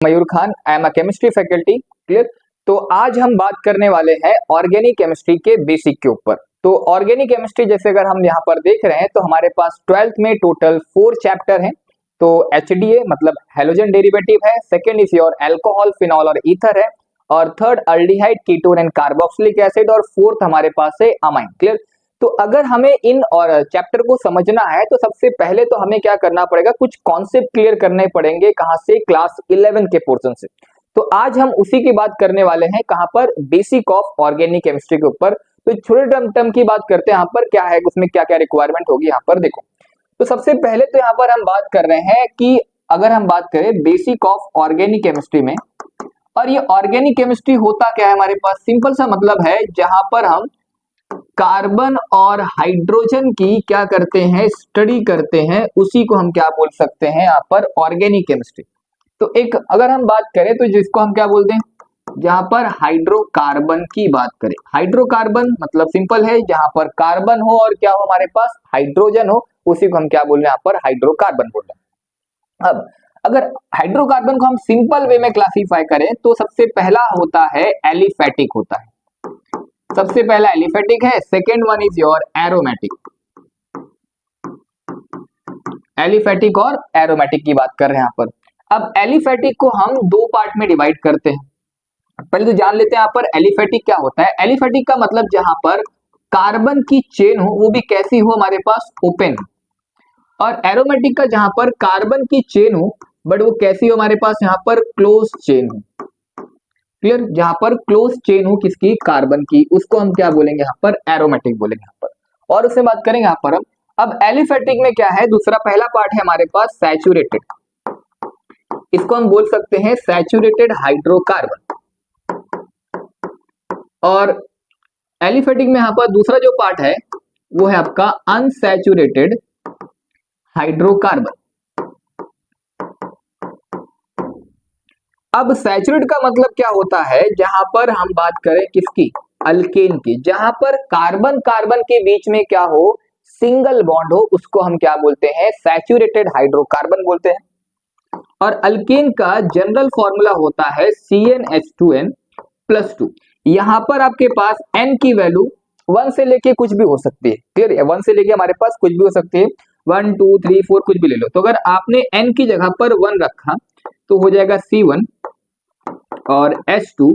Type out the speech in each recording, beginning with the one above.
Mayur Khan, I am a chemistry faculty. Clear. तो आज हम बात करने वाले हैं ऑर्गेनिक केमिस्ट्री के बेसिक के ऊपर। तो ऑर्गेनिक केमिस्ट्री जैसे अगर हम यहाँ पर देख रहे हैं तो हमारे पास 12th में टोटल 4 चैप्टर हैं। तो HDA मतलब हेलोजन डेरिवेटिव है, second is your alcohol, phenol और ईथर है, और third aldehyde, ketone and carboxylic acid, और फोर्थ हमारे पास है अमाइन। क्लियर। तो अगर हमें इन और चैप्टर को समझना है तो सबसे पहले तो हमें क्या करना पड़ेगा, कुछ कॉन्सेप्ट क्लियर करने पड़ेंगे। कहां से? क्लास 11 के पोर्शन से। तो आज हम उसी की बात करने वाले हैं। कहां पर? बेसिक ऑफ ऑर्गेनिक केमिस्ट्री के ऊपर। तो छोटे टर्म की बात करते हैं। यहाँ पर क्या है, उसमें क्या क्या रिक्वायरमेंट होगी, यहाँ पर देखो। तो सबसे पहले तो यहाँ पर हम बात कर रहे हैं कि अगर हम बात करें बेसिक ऑफ ऑर्गेनिक केमिस्ट्री में, और ये ऑर्गेनिक केमिस्ट्री होता क्या है हमारे पास, सिंपल सा मतलब है जहां पर हम कार्बन और हाइड्रोजन की क्या करते हैं, स्टडी करते हैं, उसी को हम क्या बोल सकते हैं यहाँ पर, ऑर्गेनिक केमिस्ट्री। तो एक अगर हम बात करें तो जिसको हम क्या बोलते हैं, जहां पर हाइड्रोकार्बन की बात करें, हाइड्रोकार्बन मतलब सिंपल है जहां पर कार्बन हो और क्या हो हमारे पास, हाइड्रोजन हो, उसी को हम क्या बोल रहे हैं यहाँ पर, हाइड्रोकार्बन बोल रहे हैं। अब अगर हाइड्रोकार्बन को हम सिंपल वे में क्लासिफाई करें तो सबसे पहला होता है एलिफेटिक होता है, सबसे पहला एलिफेटिक है। Second one is your aromatic, aliphatic और एरोमेटिक की बात कर रहे हैं यहाँ पर। अब एलिफेटिक को हम दो पार्ट में डिवाइड करते हैं। पहले तो जान लेते हैं यहाँ पर एलिफेटिक क्या होता है। एलिफेटिक का मतलब जहां पर कार्बन की चेन हो, वो भी कैसी हो हमारे पास, ओपन हो। और एरोमेटिक का जहां पर कार्बन की चेन हो बट वो कैसी हो हमारे पास, यहाँ पर क्लोज चेन हो। क्लियर। जहां पर क्लोज चेन हो किसकी, कार्बन की, उसको हम क्या बोलेंगे यहाँ पर, एरोमेटिक बोलेंगे यहाँ पर। और उससे बात करेंगे यहाँ पर हम। अब एलिफेटिक में क्या है, दूसरा पहला पार्ट है हमारे पास सैचुरेटेड, इसको हम बोल सकते हैं सैचुरेटेड हाइड्रोकार्बन। और एलिफेटिक में यहाँ पर दूसरा जो पार्ट है वो है आपका अनसैचुरेटेड हाइड्रोकार्बन। अब सैचुरेट का मतलब क्या होता है, जहां पर हम बात करें किसकी, अल्केन की, जहां पर कार्बन कार्बन के बीच में क्या हो, सिंगल बॉन्ड हो, उसको हम क्या बोलते हैं, सैचुरेटेड हाइड्रोकार्बन बोलते हैं। और अल्केन का जनरल फॉर्मूला होता है CnH2n+2। यहां पर आपके पास n की वैल्यू 1 से लेके कुछ भी हो सकती है। क्लियर है, 1 से लेके हमारे पास कुछ भी हो सकती है, 1 2 3 4 कुछ भी ले लो। तो अगर आपने n की जगह पर 1 रखा तो हो जाएगा C1 और H2,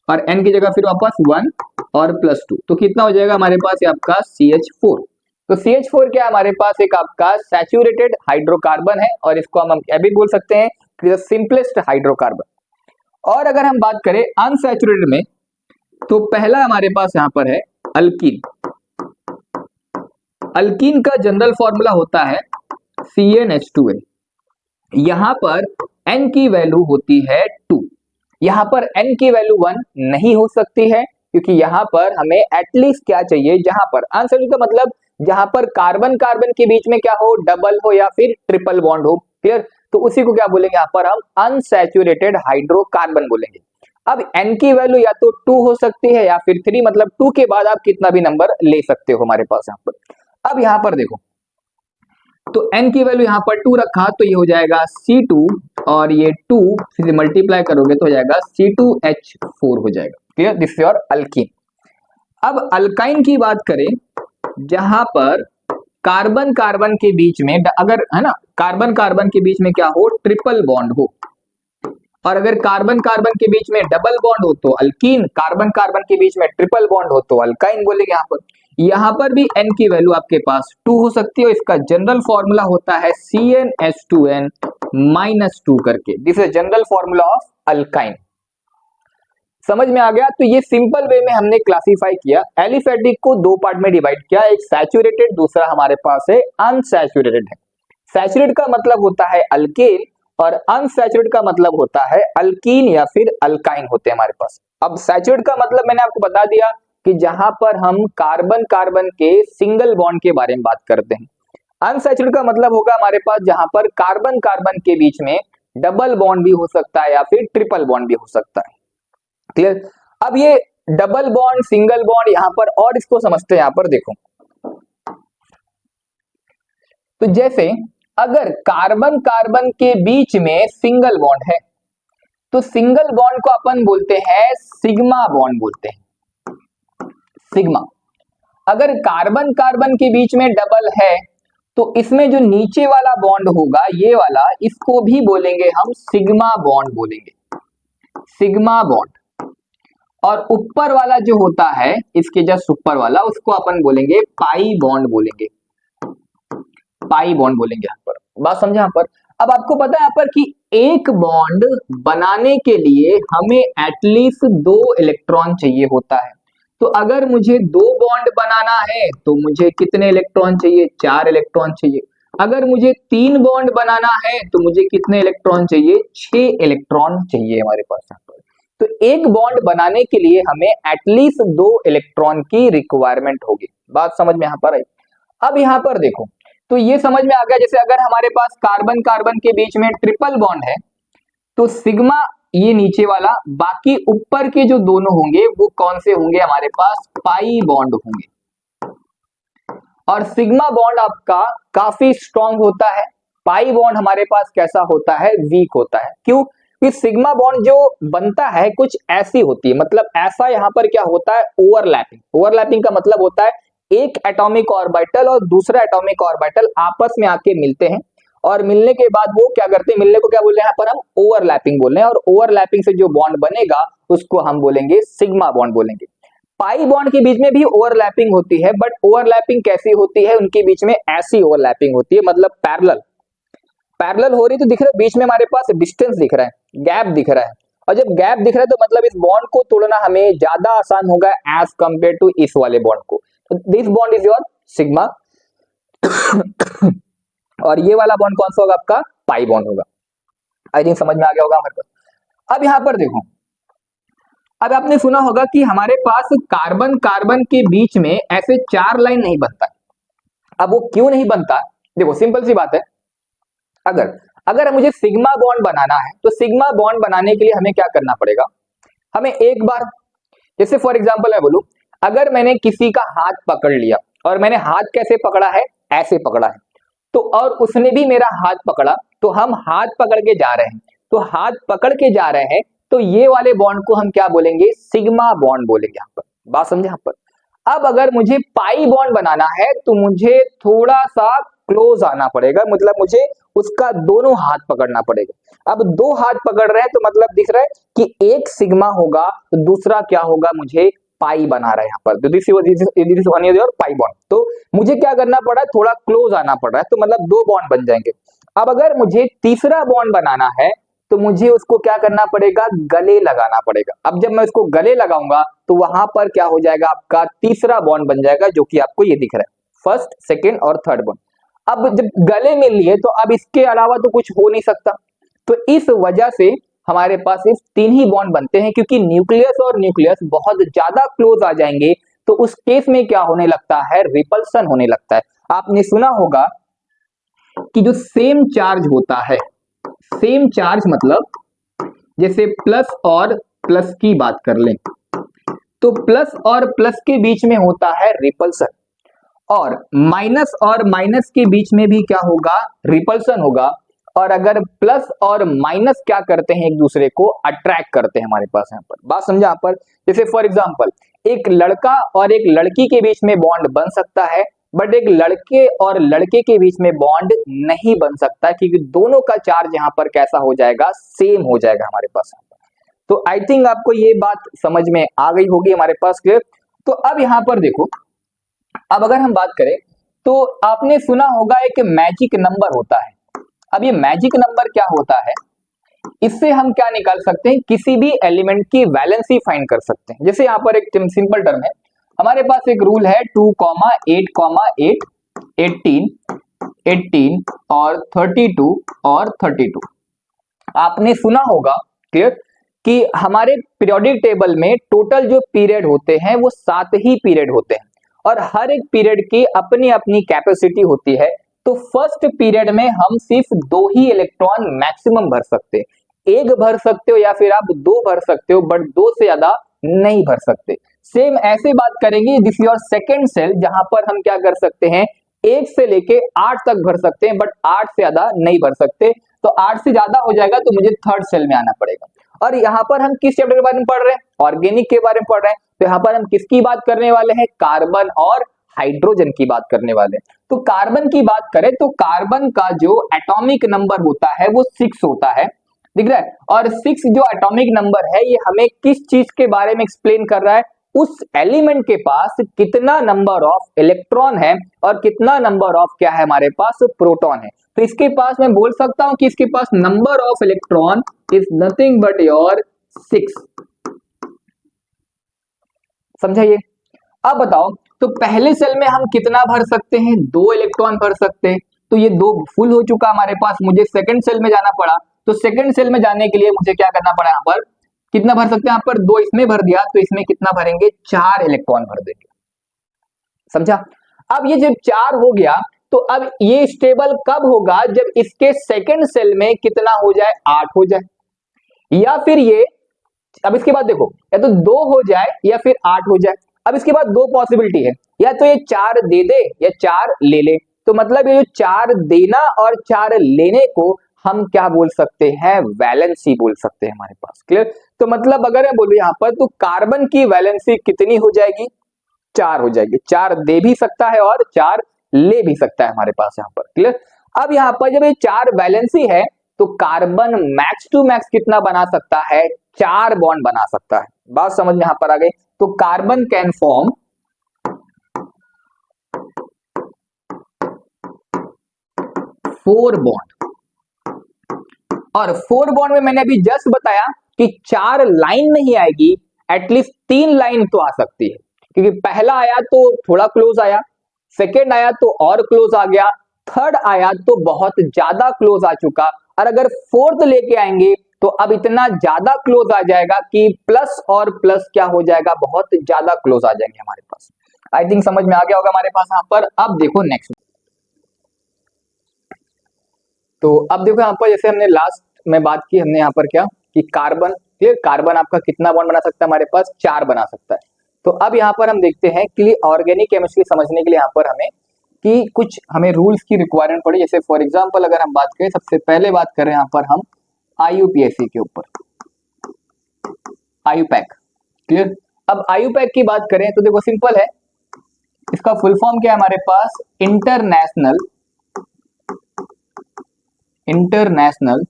और n की जगह फिर वापस 1 और +2, तो कितना हो जाएगा हमारे पास, ये आपका CH4। तो CH4 क्या है हमारे पास, एक आपका सैचुरेटेड हाइड्रोकार्बन है, और इसको हम यह भी बोल सकते हैं कि सिंपलेस्ट हाइड्रोकार्बन। और अगर हम बात करें अनसैचुरेटेड में, तो पहला हमारे पास यहाँ पर है अल्कीन। अल्कीन का जनरल फॉर्मूला होता है CnH2n। यहां पर n की वैल्यू होती है 2। यहां पर n की वैल्यू 1 नहीं हो सकती है, क्योंकि यहां पर हमें एटलीस्ट क्या चाहिए, जहां पर अनसैचुरेटेड का मतलब जहां पर कार्बन कार्बन के बीच में क्या हो, डबल हो या फिर ट्रिपल बॉन्ड हो। क्लियर। तो उसी को क्या बोलेंगे यहाँ पर हम, अनसैचुरेटेड हाइड्रोकार्बन बोलेंगे। अब n की वैल्यू या तो 2 हो सकती है या फिर 3, मतलब 2 के बाद आप कितना भी नंबर ले सकते हो हमारे पास यहाँ पर। अब यहाँ पर देखो, तो n की वैल्यू यहाँ पर 2 रखा तो ये हो जाएगा C2, और ये 2 फिर मल्टीप्लाई करोगे तो हो जाएगा C2H4 हो जाएगा। Clear, this is your alkyne. अब अल्काइन की बात करें, जहां पर कार्बन कार्बन के बीच में अगर है ना, कार्बन कार्बन के बीच में क्या हो, ट्रिपल बॉन्ड हो, और अगर कार्बन कार्बन के बीच में डबल बॉन्ड हो तो अल्कीन, कार्बन कार्बन के बीच में ट्रिपल बॉन्ड हो तो अल्काइन बोलेंगे यहाँ पर। यहां पर भी n की वैल्यू आपके पास 2 हो सकती है, इसका जनरल फॉर्मूला होता है CnH2n-2 करके। This is general formula of alkyne. समझ में आ गया। तो ये सिंपल वे में हमने क्लासिफाई किया, एलिफेटिक को दो पार्ट में डिवाइड किया, एक सैचुरेटेड, दूसरा हमारे पास है अनसैचुरेटेड है। सैचुरेटेड का मतलब होता है अल्केन, और अनसैचुरेटेड का मतलब होता है अल्कीन या फिर अल्काइन होते हैं हमारे पास। अब सैचुरेटेड का मतलब मैंने आपको बता दिया कि जहां पर हम कार्बन कार्बन के सिंगल बॉन्ड के बारे में बात करते हैं। अनसैचुरेटेड का मतलब होगा हमारे पास जहां पर कार्बन कार्बन के बीच में डबल बॉन्ड भी हो सकता है या फिर ट्रिपल बॉन्ड भी हो सकता है। क्लियर। अब ये डबल बॉन्ड, सिंगल बॉन्ड, यहां पर और इसको समझते हैं। यहां पर देखो, तो जैसे अगर कार्बन कार्बन के बीच में सिंगल बॉन्ड है तो सिंगल बॉन्ड को अपन बोलते हैं सिग्मा बॉन्ड बोलते हैं, सिग्मा। अगर कार्बन कार्बन के बीच में डबल है तो इसमें जो नीचे वाला बॉन्ड होगा ये वाला, इसको भी बोलेंगे हम सिग्मा बॉन्ड बोलेंगे, सिग्मा बॉन्ड। और ऊपर वाला जो होता है इसके जस्ट ऊपर वाला, उसको अपन बोलेंगे पाई बॉन्ड बोलेंगे, पाई बॉन्ड बोलेंगे। यहाँ पर बात समझे यहाँ पर। अब आपको पता है यहाँ पर कि एक बॉन्ड बनाने के लिए हमें एटलीस्ट 2 इलेक्ट्रॉन चाहिए होता है। तो अगर मुझे 2 बॉन्ड बनाना है तो मुझे कितने इलेक्ट्रॉन चाहिए? 4 इलेक्ट्रॉन चाहिए। अगर मुझे 3 बॉन्ड बनाना है तो मुझे कितने इलेक्ट्रॉन चाहिए? 6 इलेक्ट्रॉन चाहिए हमारे पास यहाँ पर। तो एक बॉन्ड बनाने के लिए हमें एटलीस्ट 2 इलेक्ट्रॉन की रिक्वायरमेंट होगी। बात समझ में यहाँ पर आई। अब यहाँ पर देखो, तो ये समझ में आ गया, जैसे अगर हमारे पास कार्बन कार्बन के बीच में ट्रिपल बॉन्ड है तो सिग्मा ये नीचे वाला, बाकी ऊपर के जो दोनों होंगे वो कौन से होंगे? हमारे पास पाई बॉन्ड होंगे। और सिग्मा बॉन्ड आपका काफी स्ट्रॉन्ग होता है, पाई बॉन्ड हमारे पास कैसा होता है? वीक होता है। क्यों? कि सिग्मा बॉन्ड जो बनता है कुछ ऐसी होती है, मतलब ऐसा यहाँ पर क्या होता है? ओवरलैपिंग। ओवरलैपिंग का मतलब होता है एक एटॉमिक ऑर्बिटल और दूसरा एटॉमिक ऑर्बिटल आपस में आके मिलते हैं, और मिलने के बाद वो क्या करते हैं? मिलने को क्या बोल रहे हैं यहाँ पर? हम ओवरलैपिंग बोल रहे हैं। और ओवरलैपिंग से जो बॉन्ड बनेगा उसको हम बोलेंगे सिग्मा बॉन्ड बोलेंगे। पाई बॉन्ड के बीच में भी ओवरलैपिंग होती है, बट ओवरलैपिंग कैसी होती है? उनके बीच में ऐसी ओवरलैपिंग होती है, मतलब पैरेलल पैरेलल हो रही, तो दिख रहा है बीच में हमारे पास डिस्टेंस दिख रहा है, गैप दिख रहा है। और जब गैप दिख रहा है तो मतलब इस बॉन्ड को तोड़ना हमें ज्यादा आसान होगा एज कंपेयर टू इस वाले बॉन्ड को। तो this bond is your sigma और ये वाला बॉन्ड कौन सा होगा? आपका पाई बॉन्ड होगा। आई थिंक समझ में आ गया होगा हमारे पास। अब यहां पर देखो, अब आपने सुना होगा कि हमारे पास कार्बन कार्बन के बीच में ऐसे 4 लाइन नहीं बनता। अब वो क्यों नहीं बनता? देखो सिंपल सी बात है, अगर मुझे सिग्मा बॉन्ड बनाना है तो सिग्मा बॉन्ड बनाने के लिए हमें क्या करना पड़ेगा? हमें एक बार, जैसे फॉर एग्जांपल मैं बोलूं, अगर मैंने किसी का हाथ पकड़ लिया और मैंने हाथ कैसे पकड़ा है? ऐसे पकड़ा है, तो और उसने भी मेरा हाथ पकड़ा, तो हम हाथ पकड़ के जा रहे हैं, तो हाथ पकड़ के जा रहे हैं, तो ये वाले बॉन्ड को हम क्या बोलेंगे? सिग्मा बॉन्ड बोलेंगे यहाँ पर। बात समझे यहाँ पर। अब अगर मुझे पाई बॉन्ड बनाना है तो मुझे थोड़ा सा क्लोज आना पड़ेगा, मतलब मुझे उसका दोनों हाथ पकड़ना पड़ेगा। अब 2 हाथ पकड़ रहे हैं तो मतलब दिख रहा है कि एक सिग्मा होगा तो दूसरा क्या होगा? मुझे पाई बना रहा है यहाँ पर। This is one is your pi bond. तो मुझे क्या करना पड़ा है? थोड़ा क्लोज आना पड़ रहा है, तो मतलब 2 बॉन्ड बन जाएंगे। अब अगर मुझे तीसरा बॉन्ड बनाना है तो मुझे उसको क्या करना पड़ेगा? गले लगाना पड़ेगा। अब जब मैं उसको गले लगाऊंगा तो वहां पर क्या हो जाएगा? आपका तीसरा बॉन्ड बन जाएगा, जो कि आपको ये दिख रहा है, फर्स्ट, सेकेंड और थर्ड बॉन्ड। अब जब गले में लिए तो अब इसके अलावा तो कुछ हो नहीं सकता, तो इस वजह से हमारे पास इस 3 ही बॉन्ड बनते हैं, क्योंकि न्यूक्लियस और न्यूक्लियस बहुत ज्यादा क्लोज आ जाएंगे तो उस केस में क्या होने लगता है? रिपल्सन होने लगता है। आपने सुना होगा कि जो सेम चार्ज होता है, सेम चार्ज मतलब जैसे प्लस और प्लस की बात कर लें तो प्लस और प्लस के बीच में होता है रिपल्सन, और माइनस के बीच में भी क्या होगा? रिपल्सन होगा। और अगर प्लस और माइनस क्या करते हैं? एक दूसरे को अट्रैक्ट करते हैं हमारे पास यहाँ पर। बात समझा यहाँ पर। जैसे फॉर एग्जांपल एक लड़का और एक लड़की के बीच में बॉन्ड बन सकता है, बट एक लड़के और लड़के के बीच में बॉन्ड नहीं बन सकता, क्योंकि दोनों का चार्ज यहाँ पर कैसा हो जाएगा? सेम हो जाएगा हमारे पास। तो आई थिंक आपको ये बात समझ में आ गई होगी हमारे पास, क्लियर। तो अब यहाँ पर देखो, अब अगर हम बात करें तो आपने सुना होगा एक मैजिक नंबर होता है। अब ये मैजिक नंबर क्या होता है? इससे हम क्या निकाल सकते हैं? किसी भी एलिमेंट की वैलेंसी फाइंड कर सकते हैं। जैसे यहाँ पर एक सिंपल टर्म है, हमारे पास एक रूल है 2,8,8, 18, 18 और 32 और 32। आपने सुना होगा, क्लियर, कि हमारे पीरियोडिक टेबल में टोटल जो पीरियड होते हैं वो 7 ही पीरियड होते हैं, और हर एक पीरियड की अपनी अपनी कैपेसिटी होती है। तो फर्स्ट पीरियड में हम सिर्फ 2 ही इलेक्ट्रॉन मैक्सिमम भर सकते हैं, 1 भर सकते हो या फिर आप 2 भर सकते हो, बट 2 से ज्यादा नहीं भर सकते। सेम ऐसे बात करेंगे दिस योर सेकेंड सेल, जहां पर हम क्या कर सकते हैं? 1 से लेके 8 तक भर सकते हैं, बट 8 से ज्यादा नहीं भर सकते। तो 8 से ज्यादा हो जाएगा तो मुझे थर्ड सेल में आना पड़ेगा। और यहाँ पर हम किस चैप्टर के बारे में पढ़ रहे हैं? ऑर्गेनिक के बारे में पढ़ रहे हैं। तो यहाँ पर हम किसकी बात करने वाले हैं? कार्बन और हाइड्रोजन की बात करने वाले हैं। तो कार्बन की बात करें तो कार्बन का जो एटॉमिक नंबर होता है वो 6 होता है, दिख रहा है। और 6 जो एटॉमिक नंबर है ये हमें किस चीज के बारे में एक्सप्लेन कर रहा है? उस एलिमेंट के पास कितना नंबर ऑफ इलेक्ट्रॉन है और कितना नंबर ऑफ क्या है हमारे पास? प्रोटॉन है। तो इसके पास मैं बोल सकता हूं कि इसके पास number of electron is nothing but your 6। समझाइए। अब बताओ, तो पहले सेल में हम कितना भर सकते हैं? 2 इलेक्ट्रॉन भर सकते हैं। तो ये 2 फुल हो चुका हमारे पास, मुझे सेकंड सेल में जाना पड़ा। तो सेकंड सेल में जाने के लिए मुझे क्या करना पड़ा? यहाँ पर कितना भर सकते हैं? यहाँ पर 2 इसमें भर दिया, तो इसमें कितना भरेंगे? 4 इलेक्ट्रॉन भर देंगे। समझा? अब ये जब 4 हो गया तो अब ये स्टेबल कब होगा? जब इसके सेकंड सेल में कितना हो जाए? 8 हो जाए। या फिर ये, अब इसके बाद देखो, या तो 2 हो जाए या फिर 8 हो जाए। अब इसके बाद 2 पॉसिबिलिटी है, या तो ये 4 दे दे या 4 ले ले। तो मतलब ये जो 4 देना और 4 लेने को हम क्या बोल सकते हैं? वैलेंसी बोल सकते हैं हमारे पास। क्लियर? तो मतलब अगर मैं बोलूं यहाँ पर, तो कार्बन की वैलेंसी कितनी हो जाएगी? 4 हो जाएगी। 4 दे भी सकता है और 4 ले भी सकता है हमारे पास यहाँ पर। क्लियर? अब यहाँ पर जब ये 4 वैलेंसी है तो कार्बन मैक्स टू मैक्स कितना बना सकता है? 4 बॉन्ड बना सकता है। बात समझ में यहाँ पर आ गई? तो कार्बन कैन फॉर्म 4 बॉन्ड। और 4 बॉन्ड में मैंने अभी जस्ट बताया कि 4 लाइन नहीं आएगी, एटलीस्ट 3 लाइन तो आ सकती है। क्योंकि पहला आया तो थोड़ा क्लोज आया, सेकेंड आया तो और क्लोज आ गया, थर्ड आया तो बहुत ज्यादा क्लोज आ चुका, और अगर फोर्थ लेके आएंगे तो अब इतना ज्यादा क्लोज आ जाएगा कि प्लस और प्लस क्या हो जाएगा? बहुत ज्यादा क्लोज आ जाएंगे हमारे पास। आई थिंक समझ में आ गया होगा हमारे पास यहाँ पर। अब देखो नेक्स्ट। तो अब देखो यहाँ पर, जैसे हमने लास्ट में बात की, हमने यहाँ पर क्या कि कार्बन, क्लियर, कार्बन आपका कितना बॉन्ड बना सकता है? हमारे पास 4 बना सकता है। तो अब यहाँ पर हम देखते हैं कि ऑर्गेनिक केमिस्ट्री समझने के लिए यहाँ पर हमें कि कुछ हमें रूल्स की रिक्वायरमेंट पड़ी। जैसे फॉर एग्जांपल अगर हम बात करें, सबसे पहले बात करें यहाँ पर हम IUPAC के ऊपर, IUPAC। क्लियर? अब IUPAC की बात करें तो देखो सिंपल है, इसका फुल फॉर्म क्या है हमारे पास? International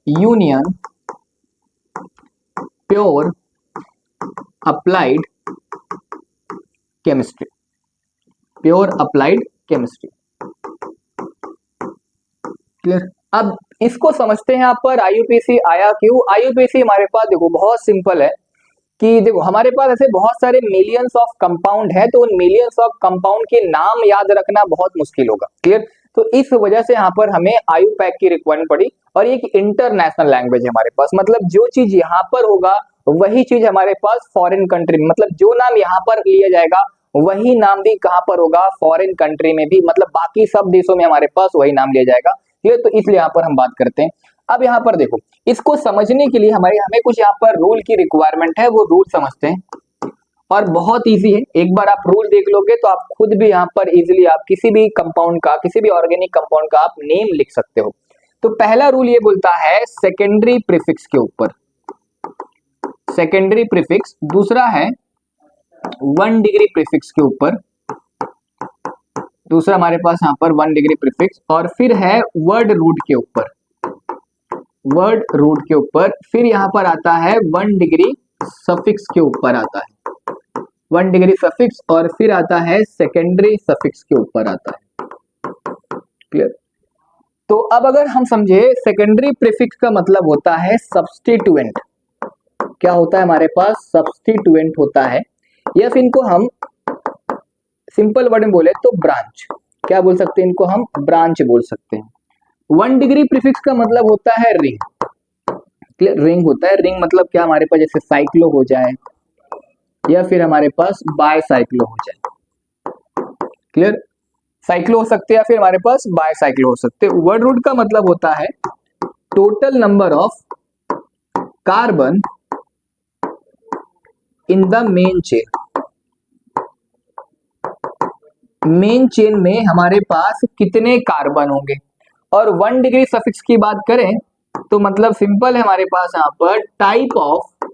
union pure applied chemistry. Pure applied chemistry. Clear? अब इसको समझते हैं यहाँ पर IUPAC आया क्यों? IUPAC हमारे पास देखो बहुत सिंपल है कि देखो हमारे पास ऐसे बहुत सारे मिलियंस ऑफ कंपाउंड है, तो उन मिलियंस ऑफ कंपाउंड के नाम याद रखना बहुत मुश्किल होगा। क्लियर? तो इस वजह से यहाँ पर हमें IUPAC की रिक्वायरमेंट पड़ी। और ये इंटरनेशनल लैंग्वेज है हमारे पास, मतलब जो चीज यहाँ पर होगा वही चीज हमारे पास फॉरेन कंट्री में, मतलब जो नाम यहाँ पर लिया जाएगा वही नाम भी कहाँ पर होगा? फॉरेन कंट्री में भी, मतलब बाकी सब देशों में हमारे पास वही नाम लिया जाएगा। क्लियर? तो इसलिए यहाँ पर हम बात करते हैं। अब यहाँ पर देखो, इसको समझने के लिए हमें कुछ यहाँ पर रूल की रिक्वायरमेंट है, वो रूल समझते हैं। और बहुत इजी है, एक बार आप रूल देख लोगे तो आप खुद भी यहाँ पर इजीली आप किसी भी कंपाउंड का, किसी भी ऑर्गेनिक कंपाउंड का आप नेम लिख सकते हो। तो पहला रूल ये बोलता है सेकेंडरी प्रीफिक्स के ऊपर, सेकेंडरी प्रीफिक्स। दूसरा है 1 डिग्री प्रीफिक्स के ऊपर, दूसरा हमारे पास यहाँ पर 1 डिग्री प्रीफिक्स। और फिर है वर्ड रूट के ऊपर, वर्ड रूट के ऊपर। फिर यहाँ पर आता है 1 डिग्री सफिक्स के ऊपर आता है, 1 डिग्री सफिक्स। और फिर आता है सेकेंडरी सफिक्स के ऊपर आता है। क्लियर? तो अब अगर हम समझे, सेकेंडरी प्रीफिक्स का मतलब होता है सब्स्टिट्यूएंट। क्या होता है हमारे पास? सब्स्टिट्यूएंट होता है, या फिर इनको हम सिंपल वर्ड में बोले तो ब्रांच। क्या बोल सकते हैं इनको? हम ब्रांच बोल सकते हैं। 1 डिग्री प्रीफिक्स का मतलब होता है रिंग। क्लियर? रिंग होता है। रिंग मतलब क्या? हमारे पास जैसे साइक्लो हो जाए या फिर हमारे पास बायसाइक्लो हो जाए। क्लियर? साइक्लो हो सकते हैं या फिर हमारे पास बायसाइक्लो हो सकते हैं। वर्ड रूट का मतलब होता है total number of carbon in the main chain. Main chain में हमारे पास कितने कार्बन होंगे। और 1 डिग्री सफिक्स की बात करें तो मतलब सिंपल है हमारे पास यहाँ पर type of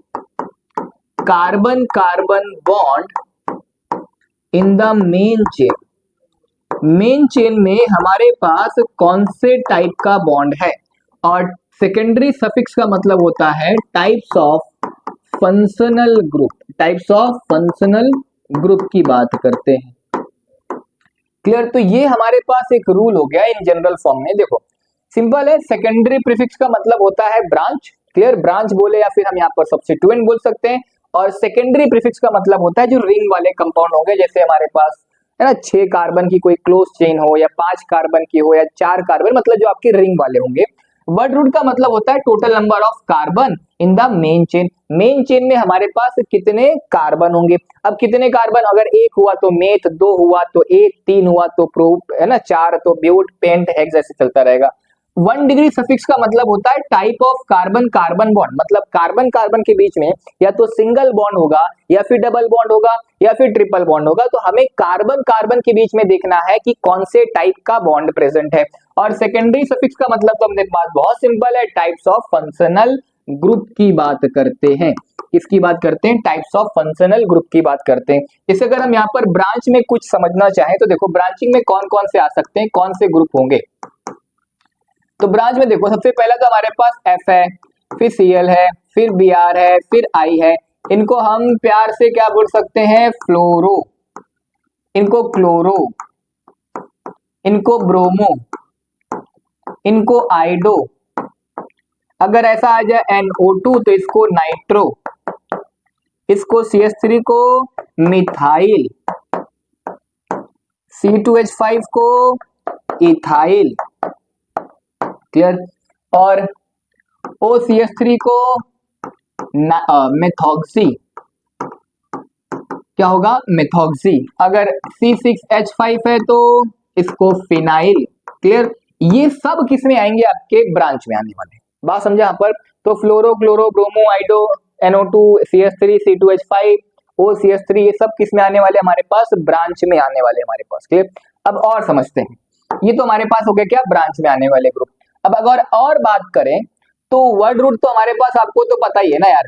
carbon carbon bond in the main chain. Main chain में हमारे पास कौन से टाइप का बॉन्ड है। और सेकेंडरी सफिक्स का मतलब होता है types of functional group. Types of functional group की बात करते हैं। क्लियर। तो ये हमारे पास एक रूल हो गया इन जनरल फॉर्म में। देखो सिंपल है, सेकेंडरी प्रीफिक्स का मतलब होता है ब्रांच। क्लियर, ब्रांच बोले या फिर हम यहाँ पर सब्स्टिट्यूएंट बोल सकते हैं। और सेकेंडरी प्रीफिक्स का मतलब होता है जो रिंग वाले कंपाउंड होंगे, जैसे हमारे पास है ना 6 कार्बन की कोई क्लोज चेन हो या 5 कार्बन की हो या 4 कार्बन, मतलब जो आपके रिंग वाले होंगे। वर्ड रूट का मतलब होता है total number of carbon in the main chain. Main chain में हमारे पास कितने कार्बन होंगे। अब कितने कार्बन, अगर 1 हुआ तो मेथ, 2 हुआ तो एथ, 3 हुआ तो प्रोप, है ना 4 तो ब्यूट, पेंट, हेक्स, ऐसे चलता रहेगा। 1 डिग्री सफिक्स का मतलब होता है type of carbon carbon bond, मतलब कार्बन कार्बन के बीच में या तो सिंगल बॉन्ड होगा या फिर डबल बॉन्ड होगा या फिर ट्रिपल बॉन्ड होगा। तो हमें कार्बन कार्बन के बीच में देखना है कि कौन से टाइप का बॉन्ड प्रेजेंट है। और सेकेंडरी सफिक्स का मतलब तो हमने बात बहुत सिंपल है, टाइप्स ऑफ फंक्शनल ग्रुप की बात करते हैं। किसकी बात करते हैं, टाइप्स ऑफ फंक्शनल ग्रुप की बात करते हैं। जैसे अगर हम यहाँ पर ब्रांच में कुछ समझना चाहें तो देखो ब्रांचिंग में कौन कौन से आ सकते हैं, कौन से ग्रुप होंगे। तो ब्रांच में देखो सबसे पहला तो हमारे पास F है, फिर Cl है, फिर Br है, फिर I है। इनको हम प्यार से क्या बोल सकते हैं, फ्लोरो, इनको क्लोरो, इनको ब्रोमो, इनको आइडो। अगर ऐसा आ जाए NO2 तो इसको नाइट्रो, इसको CH3 को मिथाइल, C2H5 को इथाइल। क्लियर। और OCH3 को मेथॉक्सी, क्या होगा, मेथॉक्सी। अगर C6H5 है तो इसको फिनाइल। क्लियर। ये सब किस में आएंगे, आपके ब्रांच में आने वाले। बात समझे यहाँ पर। तो फ्लोरो, chloro, bromo, आइडो, NO2, CH3, C2H5, OCH3, ये सब किस में आने वाले, हमारे पास ब्रांच में आने वाले हमारे पास। क्लियर। अब और समझते हैं, ये तो हमारे पास हो गया क्या, ब्रांच में आने वाले ग्रुप। अब अगर और बात करें तो वर्ड रूट तो हमारे पास, आपको तो पता ही है ना यार,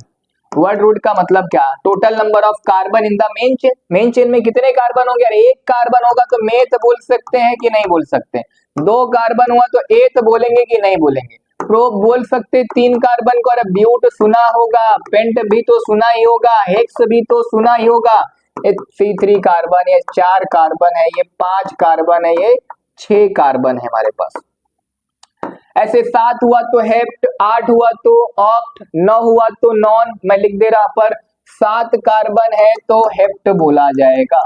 वर्ड रूट का मतलब क्या, total number of carbon in the main chain. Main chain में कितने कार्बन होंगे, अरे 1 कार्बन होगा तो मेथ बोल सकते हैं कि नहीं बोल सकते। 2 कार्बन हुआ तो एथ बोलेंगे कि नहीं बोलेंगे। प्रोप बोल सकते 3 कार्बन को, अरे ब्यूट सुना होगा, पेंट भी तो सुना ही होगा, हेक्स भी तो सुना ही होगा। ये C3 कार्बन, ये 4 कार्बन है, ये 5 कार्बन है, ये 6 कार्बन है हमारे पास। ऐसे 7 हुआ तो हेप्ट, 8 हुआ तो ऑक्ट, 9 हुआ तो नॉन। मैं लिख दे रहा पर 7 कार्बन है तो हेप्ट बोला जाएगा,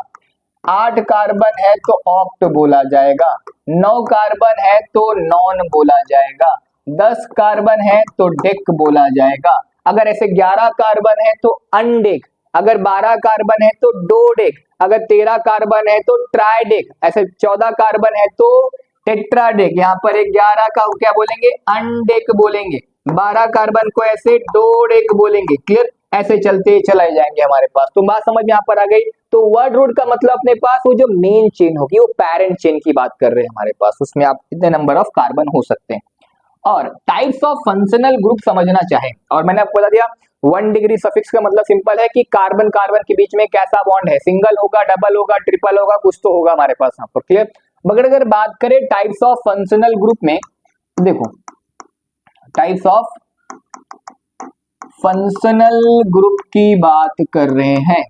8 कार्बन है तो ऑक्ट बोला जाएगा, 9 कार्बन है तो नॉन बोला जाएगा, 10 कार्बन है तो डेक बोला जाएगा। अगर ऐसे 11 कार्बन है तो अनडेक, अगर 12 कार्बन है तो डोडेक, अगर 13 कार्बन है तो ट्राइडेक, ऐसे 14 कार्बन है तो टेट्राडेक। यहाँ पर 11 का क्या बोलेंगे, अनडेक बोलेंगे, 12 कार्बन को ऐसे डोडेक बोलेंगे। क्लियर। ऐसे चलते चले जाएंगे हमारे पास। तो बात समझ में यहाँ पर आ गई। तो वर्ड रूट का मतलब अपने पास वो जो मेन चेन होगी, वो पेरेंट चेन की बात कर रहे हैं हमारे पास, उसमें आप कितने नंबर ऑफ कार्बन हो सकते हैं। और टाइप्स ऑफ फंक्शनल ग्रुप समझना चाहें, और मैंने आपको बता दिया 1 डिग्री सफिक्स का मतलब सिंपल है कि कार्बन कार्बन के बीच में कैसा बॉन्ड है, सिंगल होगा, डबल होगा, ट्रिपल होगा, कुछ तो होगा हमारे पास यहाँ पर। क्लियर। मगर अगर बात करें टाइप्स ऑफ फंक्शनल ग्रुप में, देखो टाइप्स ऑफ फंक्शनल ग्रुप की बात कर रहे हैं।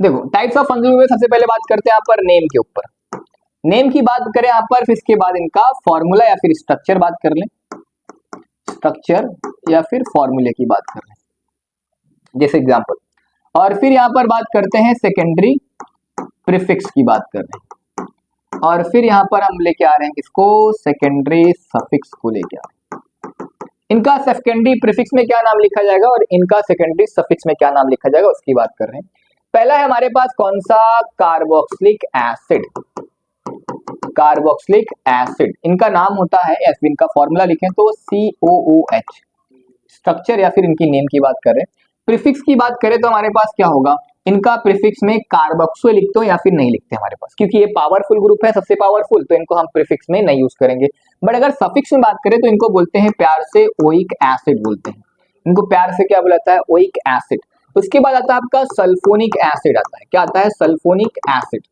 देखो टाइप्स ऑफ फंक्शनल ग्रुप में सबसे पहले बात करते हैं यहाँ पर नेम के ऊपर। नेम की बात करें यहाँ पर, फिर इसके बाद इनका फॉर्मूला या फिर स्ट्रक्चर बात कर लें, स्ट्रक्चर या फिर फॉर्मूले की बात कर लें जैसे एग्जांपल। और फिर यहाँ पर बात करते हैं सेकेंडरी प्रीफिक्स की बात कर रहे हैं, और फिर यहाँ पर हम लेके आ रहे हैं किसको, सेकेंडरी सफिक्स को लेके आ रहे हैं। इनका सेकेंडरी प्रीफिक्स में क्या नाम लिखा जाएगा और इनका सेकेंडरी सफिक्स में क्या नाम लिखा जाएगा, उसकी बात कर रहे हैं। पहला है हमारे पास कौन सा, कार्बोक्सिलिक एसिड। कार्बोक्सिलिक एसिड इनका नाम होता है, या फिर इनका फॉर्मूला लिखें तो COOH। स्ट्रक्चर या फिर इनकी नेम की बात करें। प्रीफिक्स की बात करें तो हमारे पास क्या होगा, इनका प्रीफिक्स में कार्बोक्सो लिखते हो या फिर नहीं लिखते हमारे पास, क्योंकि ये पावरफुल ग्रुप है, सबसे पावरफुल, तो इनको हम प्रीफिक्स में नहीं यूज करेंगे। बट अगर सफिक्स में बात करें तो इनको बोलते हैं प्यार से ओइक एसिड बोलते हैं। इनको प्यार से क्या बुलाता है? Oic acid. उसके बाद आता है आपका सल्फोनिक एसिड आता है। क्या आता है? Sulphonic acid.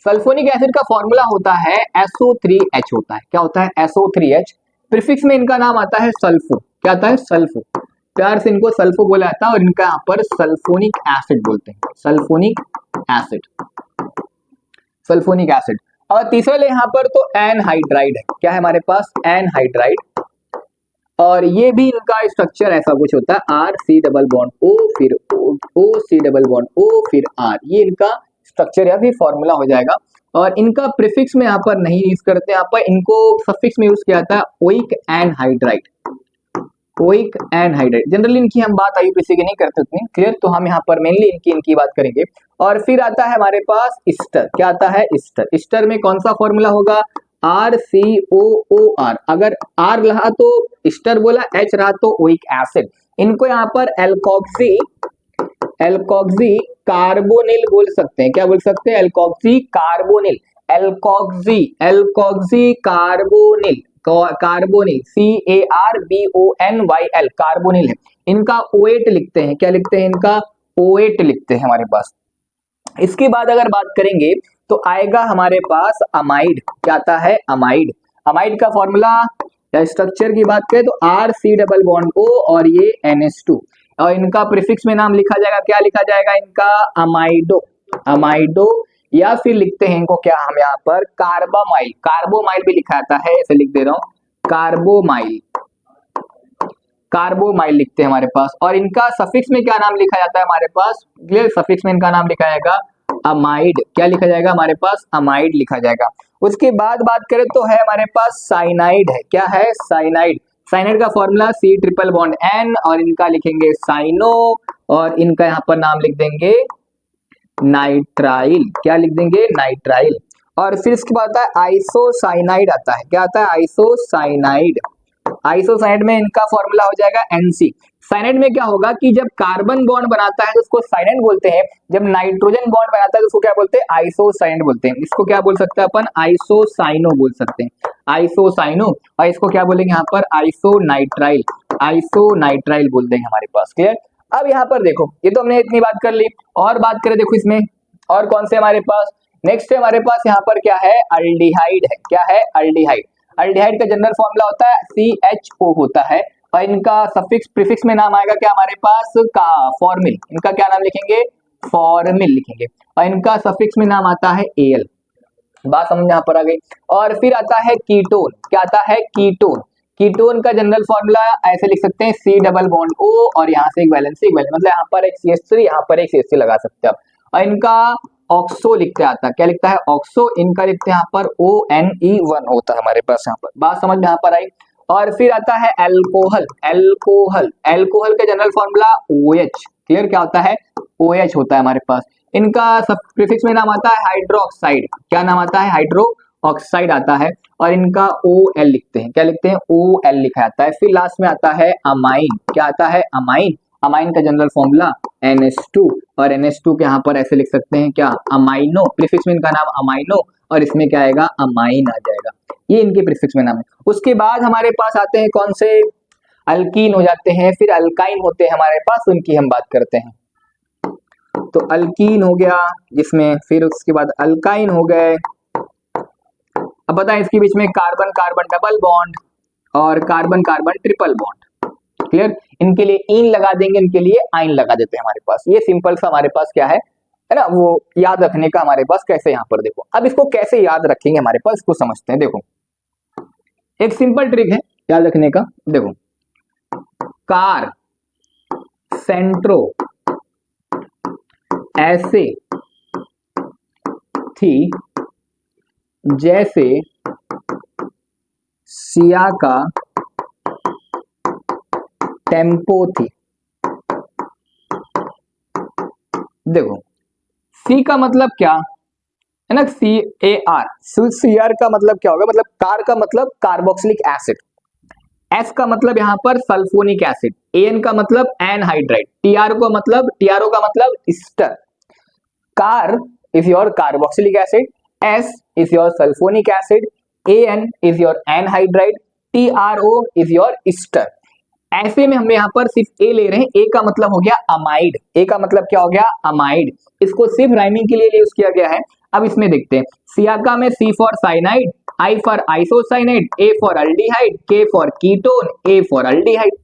सल्फोनिक एसिड का फॉर्मूला होता है SO3H होता है। क्या होता है? SO3H। प्रीफिक्स में इनका नाम आता है सल्फो। क्या आता है? सल्फो। प्यार से इनको सल्फो बोला जाता है और इनका यहाँ पर सल्फोनिक एसिड बोलते हैं। Sulphonic acid, sulphonic acid. और तीसरा ले यहाँ पर तो एनहाइड्राइड है। क्या है हमारे पास? एनहाइड्राइड। और ये भी इनका स्ट्रक्चर ऐसा कुछ होता है, R C double bond O फिर O C double bond O फिर R। ये इनका स्ट्रक्चर या फिर फॉर्मूला हो जाएगा। और इनका प्रीफिक्स में यहाँ पर नहीं यूज करते, यहाँ पर इनको सफिक्स में यूज किया जाता है oic anhydride. Oic anhydride. Generally इनकी हम बात IUPAC की नहीं करते उतनी, क्लियर। तो हम यहाँ पर मेनली इनकी बात करेंगे। और फिर आता है हमारे पास ईस्टर। क्या आता है? ईस्टर। ईस्टर में कौन सा फॉर्मूला होगा? RCOOR। अगर R रहा तो ईस्टर बोला, H रहा तो ओइक एसिड। इनको यहाँ पर एल्कोक्सी कार्बोनिल बोल सकते हैं। क्या बोल सकते हैं? Alkoxy carbonyl. Alkoxy carbonyl, carbonyl CARBONYL, carbonyl है। इनका O8 लिखते हैं। क्या लिखते हैं? इनका O8 लिखते हैं हमारे पास। इसके बाद अगर बात करेंगे तो आएगा हमारे पास अमाइड। क्या आता है? अमाइड। अमाइड का फॉर्मूला या स्ट्रक्चर की बात करें तो RC डबल बॉन्ड O और ये NH2। और इनका प्रीफिक्स में नाम लिखा जाएगा। क्या लिखा जाएगा? इनका अमाइडो। अमाइडो। या फिर लिखते हैं इनको क्या हम यहाँ पर? कार्बामाइल। कार्बोमाइल भी लिखा जाता है, ऐसे लिख दे रहा हूं, कार्बोमाइल। कार्बोमाइल लिखते हैं हमारे पास। और इनका सफिक्स में क्या नाम लिखा जाता है हमारे पास? क्लियर। सफिक्स में इनका नाम लिखा जाएगा अमाइड। क्या लिखा जाएगा हमारे पास? अमाइड लिखा जाएगा। उसके बाद बात करें तो है हमारे पास साइनाइड है। क्या है? साइनाइड। साइनाइड का formula C triple bond N और इनका लिखेंगे साइनो और इनका यहाँ पर नाम लिख देंगे नाइट्राइल। क्या लिख देंगे? नाइट्राइल। और फिर इसके बाद आता है आइसोसाइनाइड आता है। क्या आता है? आइसोसाइनाइड। आइसोसाइनाइड में इनका फॉर्मूला हो जाएगा NC। साइनाइड में क्या होगा कि जब कार्बन बॉन्ड बनाता है तो उसको साइनाइड बोलते हैं, जब नाइट्रोजन बॉन्ड बनाता है तो उसको क्या बोलते हैं? आइसोसाइनाइड बोलते हैं। इसको क्या बोल सकते हैं अपन? आइसोसाइनो बोल सकते हैं, आइसोसाइनो। और इसको क्या बोलेंगे यहाँ पर? आइसोनाइट्राइल। आइसोनाइट्राइल बोल देंगे हमारे पास। क्लियर। अब यहाँ पर देखो, ये तो हमने इतनी बात कर ली। और बात करें देखो इसमें और कौन से हमारे पास नेक्स्ट है? हमारे पास यहाँ पर क्या है? अल्डिहाइड है। क्या है? अल्डिहाइड। अल्डिहाइड का जनरल फॉर्मूला होता है CHO होता है। और इनका सफिक्स प्रीफिक्स में नाम आएगा क्या हमारे पास? का फॉर्मिल। इनका क्या नाम लिखेंगे? फॉर्मिल लिखेंगे। और इनका सफिक्स में नाम आता है AL। बात समझ यहाँ पर आ गई। और फिर आता है कीटोन। क्या आता है? कीटोन। कीटोन का जनरल फॉर्मूला ऐसे लिख सकते हैं C डबल बॉन्ड O और यहाँ से एक वैलेंसी, मतलब यहाँ पर एक CH3, यहाँ पर एक CH3 लगा सकते हैं आप। और इनका ऑक्सो लिखते आता है। क्या लिखता है? ऑक्सो। इनका लिखते हैं यहाँ पर ONE1 होता है हमारे पास यहाँ पर। बात समझ में यहाँ पर आई। और फिर आता है एल्कोहल। एल्कोहल। एल्कोहल का जनरल फॉर्मूला OH। क्लियर। क्या होता है? OH होता है हमारे पास। इनका सब प्रीफिक्स में नाम आता है हाइड्रोक्साइड। क्या नाम आता है? हाइड्रो ऑक्साइड आता है। और इनका OL लिखते हैं। क्या लिखते हैं? OL लिखा जाता है। फिर लास्ट में आता है अमाइन। क्या आता है? अमाइन। अमाइन का जनरल फॉर्मूला NH2 और NH2 के यहाँ पर ऐसे लिख सकते हैं क्या? अमाइनो। प्रीफिक्स में इनका नाम अमाइनो और इसमें क्या आएगा? अमाइन आ जाएगा। ये इनके प्रीफिक्स में नाम है। उसके बाद हमारे पास आते हैं कौन से? अल्कीन हो जाते हैं, फिर अल्काइन होते हैं हमारे पास, उनकी हम बात करते हैं। तो अल्कीन हो गया जिसमें, फिर उसके बाद अल्काइन हो गए। अब बताएं इसके बीच में कार्बन कार्बन डबल बॉन्ड और carbon carbon triple bond. Clear. इनके लिए इन लगा देंगे, इनके लिए आइन लगा देते हैं हमारे पास। ये सिंपल सा हमारे पास क्या है ना, वो याद रखने का हमारे पास कैसे यहाँ पर देखो। अब इसको कैसे याद रखेंगे हमारे पास, इसको समझते हैं। देखो एक सिंपल ट्रिक है याद रखने का। देखो कार सेंट्रो ऐसे थी जैसे सिया का टेम्पो थी। देखो सी का मतलब क्या है ना, CAR। CR का मतलब क्या होगा? मतलब कार का मतलब कार्बोक्सिलिक एसिड। एस का मतलब यहाँ पर सल्फोनिक एसिड, एन का मतलब एनहाइड्राइड, टीआरओ का मतलब ester, car is your carboxylic acid, S is your sulphonic acid, N is your anhydride, TRO is your ester. ऐसे में हम यहाँ पर सिर्फ ए ले रहे हैं, ए का मतलब हो गया अमाइड, ए का मतलब क्या हो गया अमाइड, इसको सिर्फ राइमिंग के लिए यूज किया गया है। अब इसमें देखते हैं, सियाका में C for cyanide, I for isocyanide, A for aldehyde, K for ketone, A for aldehyde,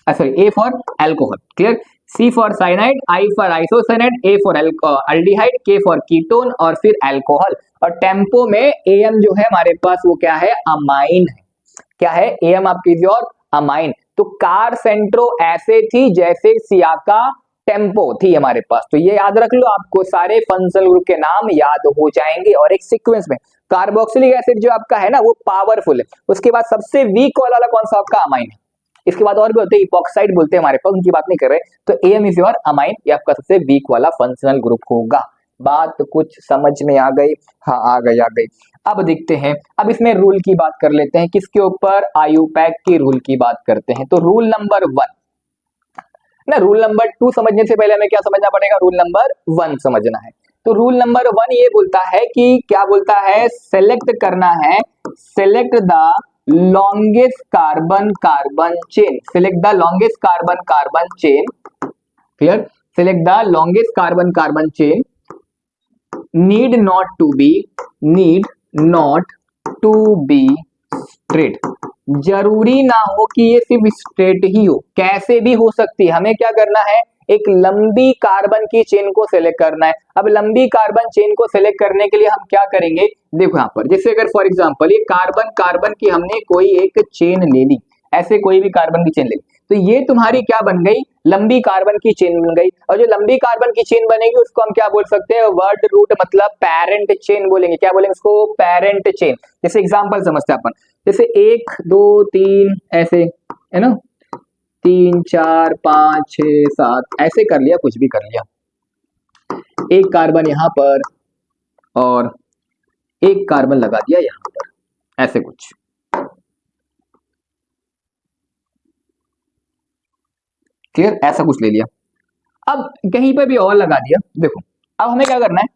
sorry A for alcohol, clear. C for cyanide, I for isocyanide, A for aldehyde, K for ketone और फिर alcohol. और tempo में M जो है हमारे पास वो क्या है अमाइन है, क्या है एम आपकी जो अमाइन। तो कार सेंट्रो ऐसे थी जैसे सियाका टेम्पो थी हमारे पास, तो ये याद रख लो, आपको सारे फंक्शनल ग्रुप के नाम याद हो जाएंगे और एक सीक्वेंस में। कार्बोक्सिलिक एसिड जो आपका है ना वो पावरफुल है, उसके बाद सबसे वीक वाला कौन सा आपका अमाइन है, इसके बाद और भी होते हैं इपॉक्साइड बोलते हैं हमारे पास, उनकी बात नहीं कर रहे। तो एम इज योर अमाइन, ये आपका सबसे वीक वाला फंक्शनल ग्रुप होगा। बात कुछ समझ में आ गई? हाँ आ गई। अब देखते हैं, अब इसमें रूल की बात कर लेते हैं, किसके ऊपर, आयुपैक की रूल की बात करते हैं। तो रूल नंबर 1 ना, रूल नंबर 2 समझने से पहले हमें क्या समझना पड़ेगा, रूल नंबर 1 समझना है। तो रूल नंबर 1 ये बोलता है कि क्या बोलता है, सेलेक्ट करना है, select the longest carbon carbon chain, select the longest carbon carbon chain, clear, select the longest carbon carbon chain, need not to be straight, जरूरी ना हो कि ये सिर्फ स्ट्रेट ही हो, कैसे भी हो सकती है। हमें क्या करना है, एक लंबी कार्बन की चेन को सिलेक्ट करना है। अब लंबी कार्बन चेन को सिलेक्ट करने के लिए हम क्या करेंगे, देखो यहाँ पर, जैसे अगर फॉर एग्जांपल ये कार्बन की हमने कोई एक चेन ले ली, ऐसे कोई भी कार्बन की चेन ले ली, तो ये तुम्हारी क्या बन गई, लंबी कार्बन की चेन बन गई। और जो लंबी कार्बन की चेन बनेगी उसको हम क्या बोल सकते हैं, वर्ड रूट मतलब पेरेंट चेन बोलेंगे, क्या बोलेंगे उसको, पेरेंट चेन। जैसे एग्जांपल समझते हैं अपन, जैसे 1 2 3 ऐसे है ना, 3 4 5 6 7 ऐसे कर लिया, कुछ भी कर लिया, एक कार्बन यहां पर और एक कार्बन लगा दिया यहां पर, ऐसे कुछ, क्लियर, ऐसा कुछ ले लिया। अब कहीं पर भी और लगा दिया, देखो अब हमें क्या करना है,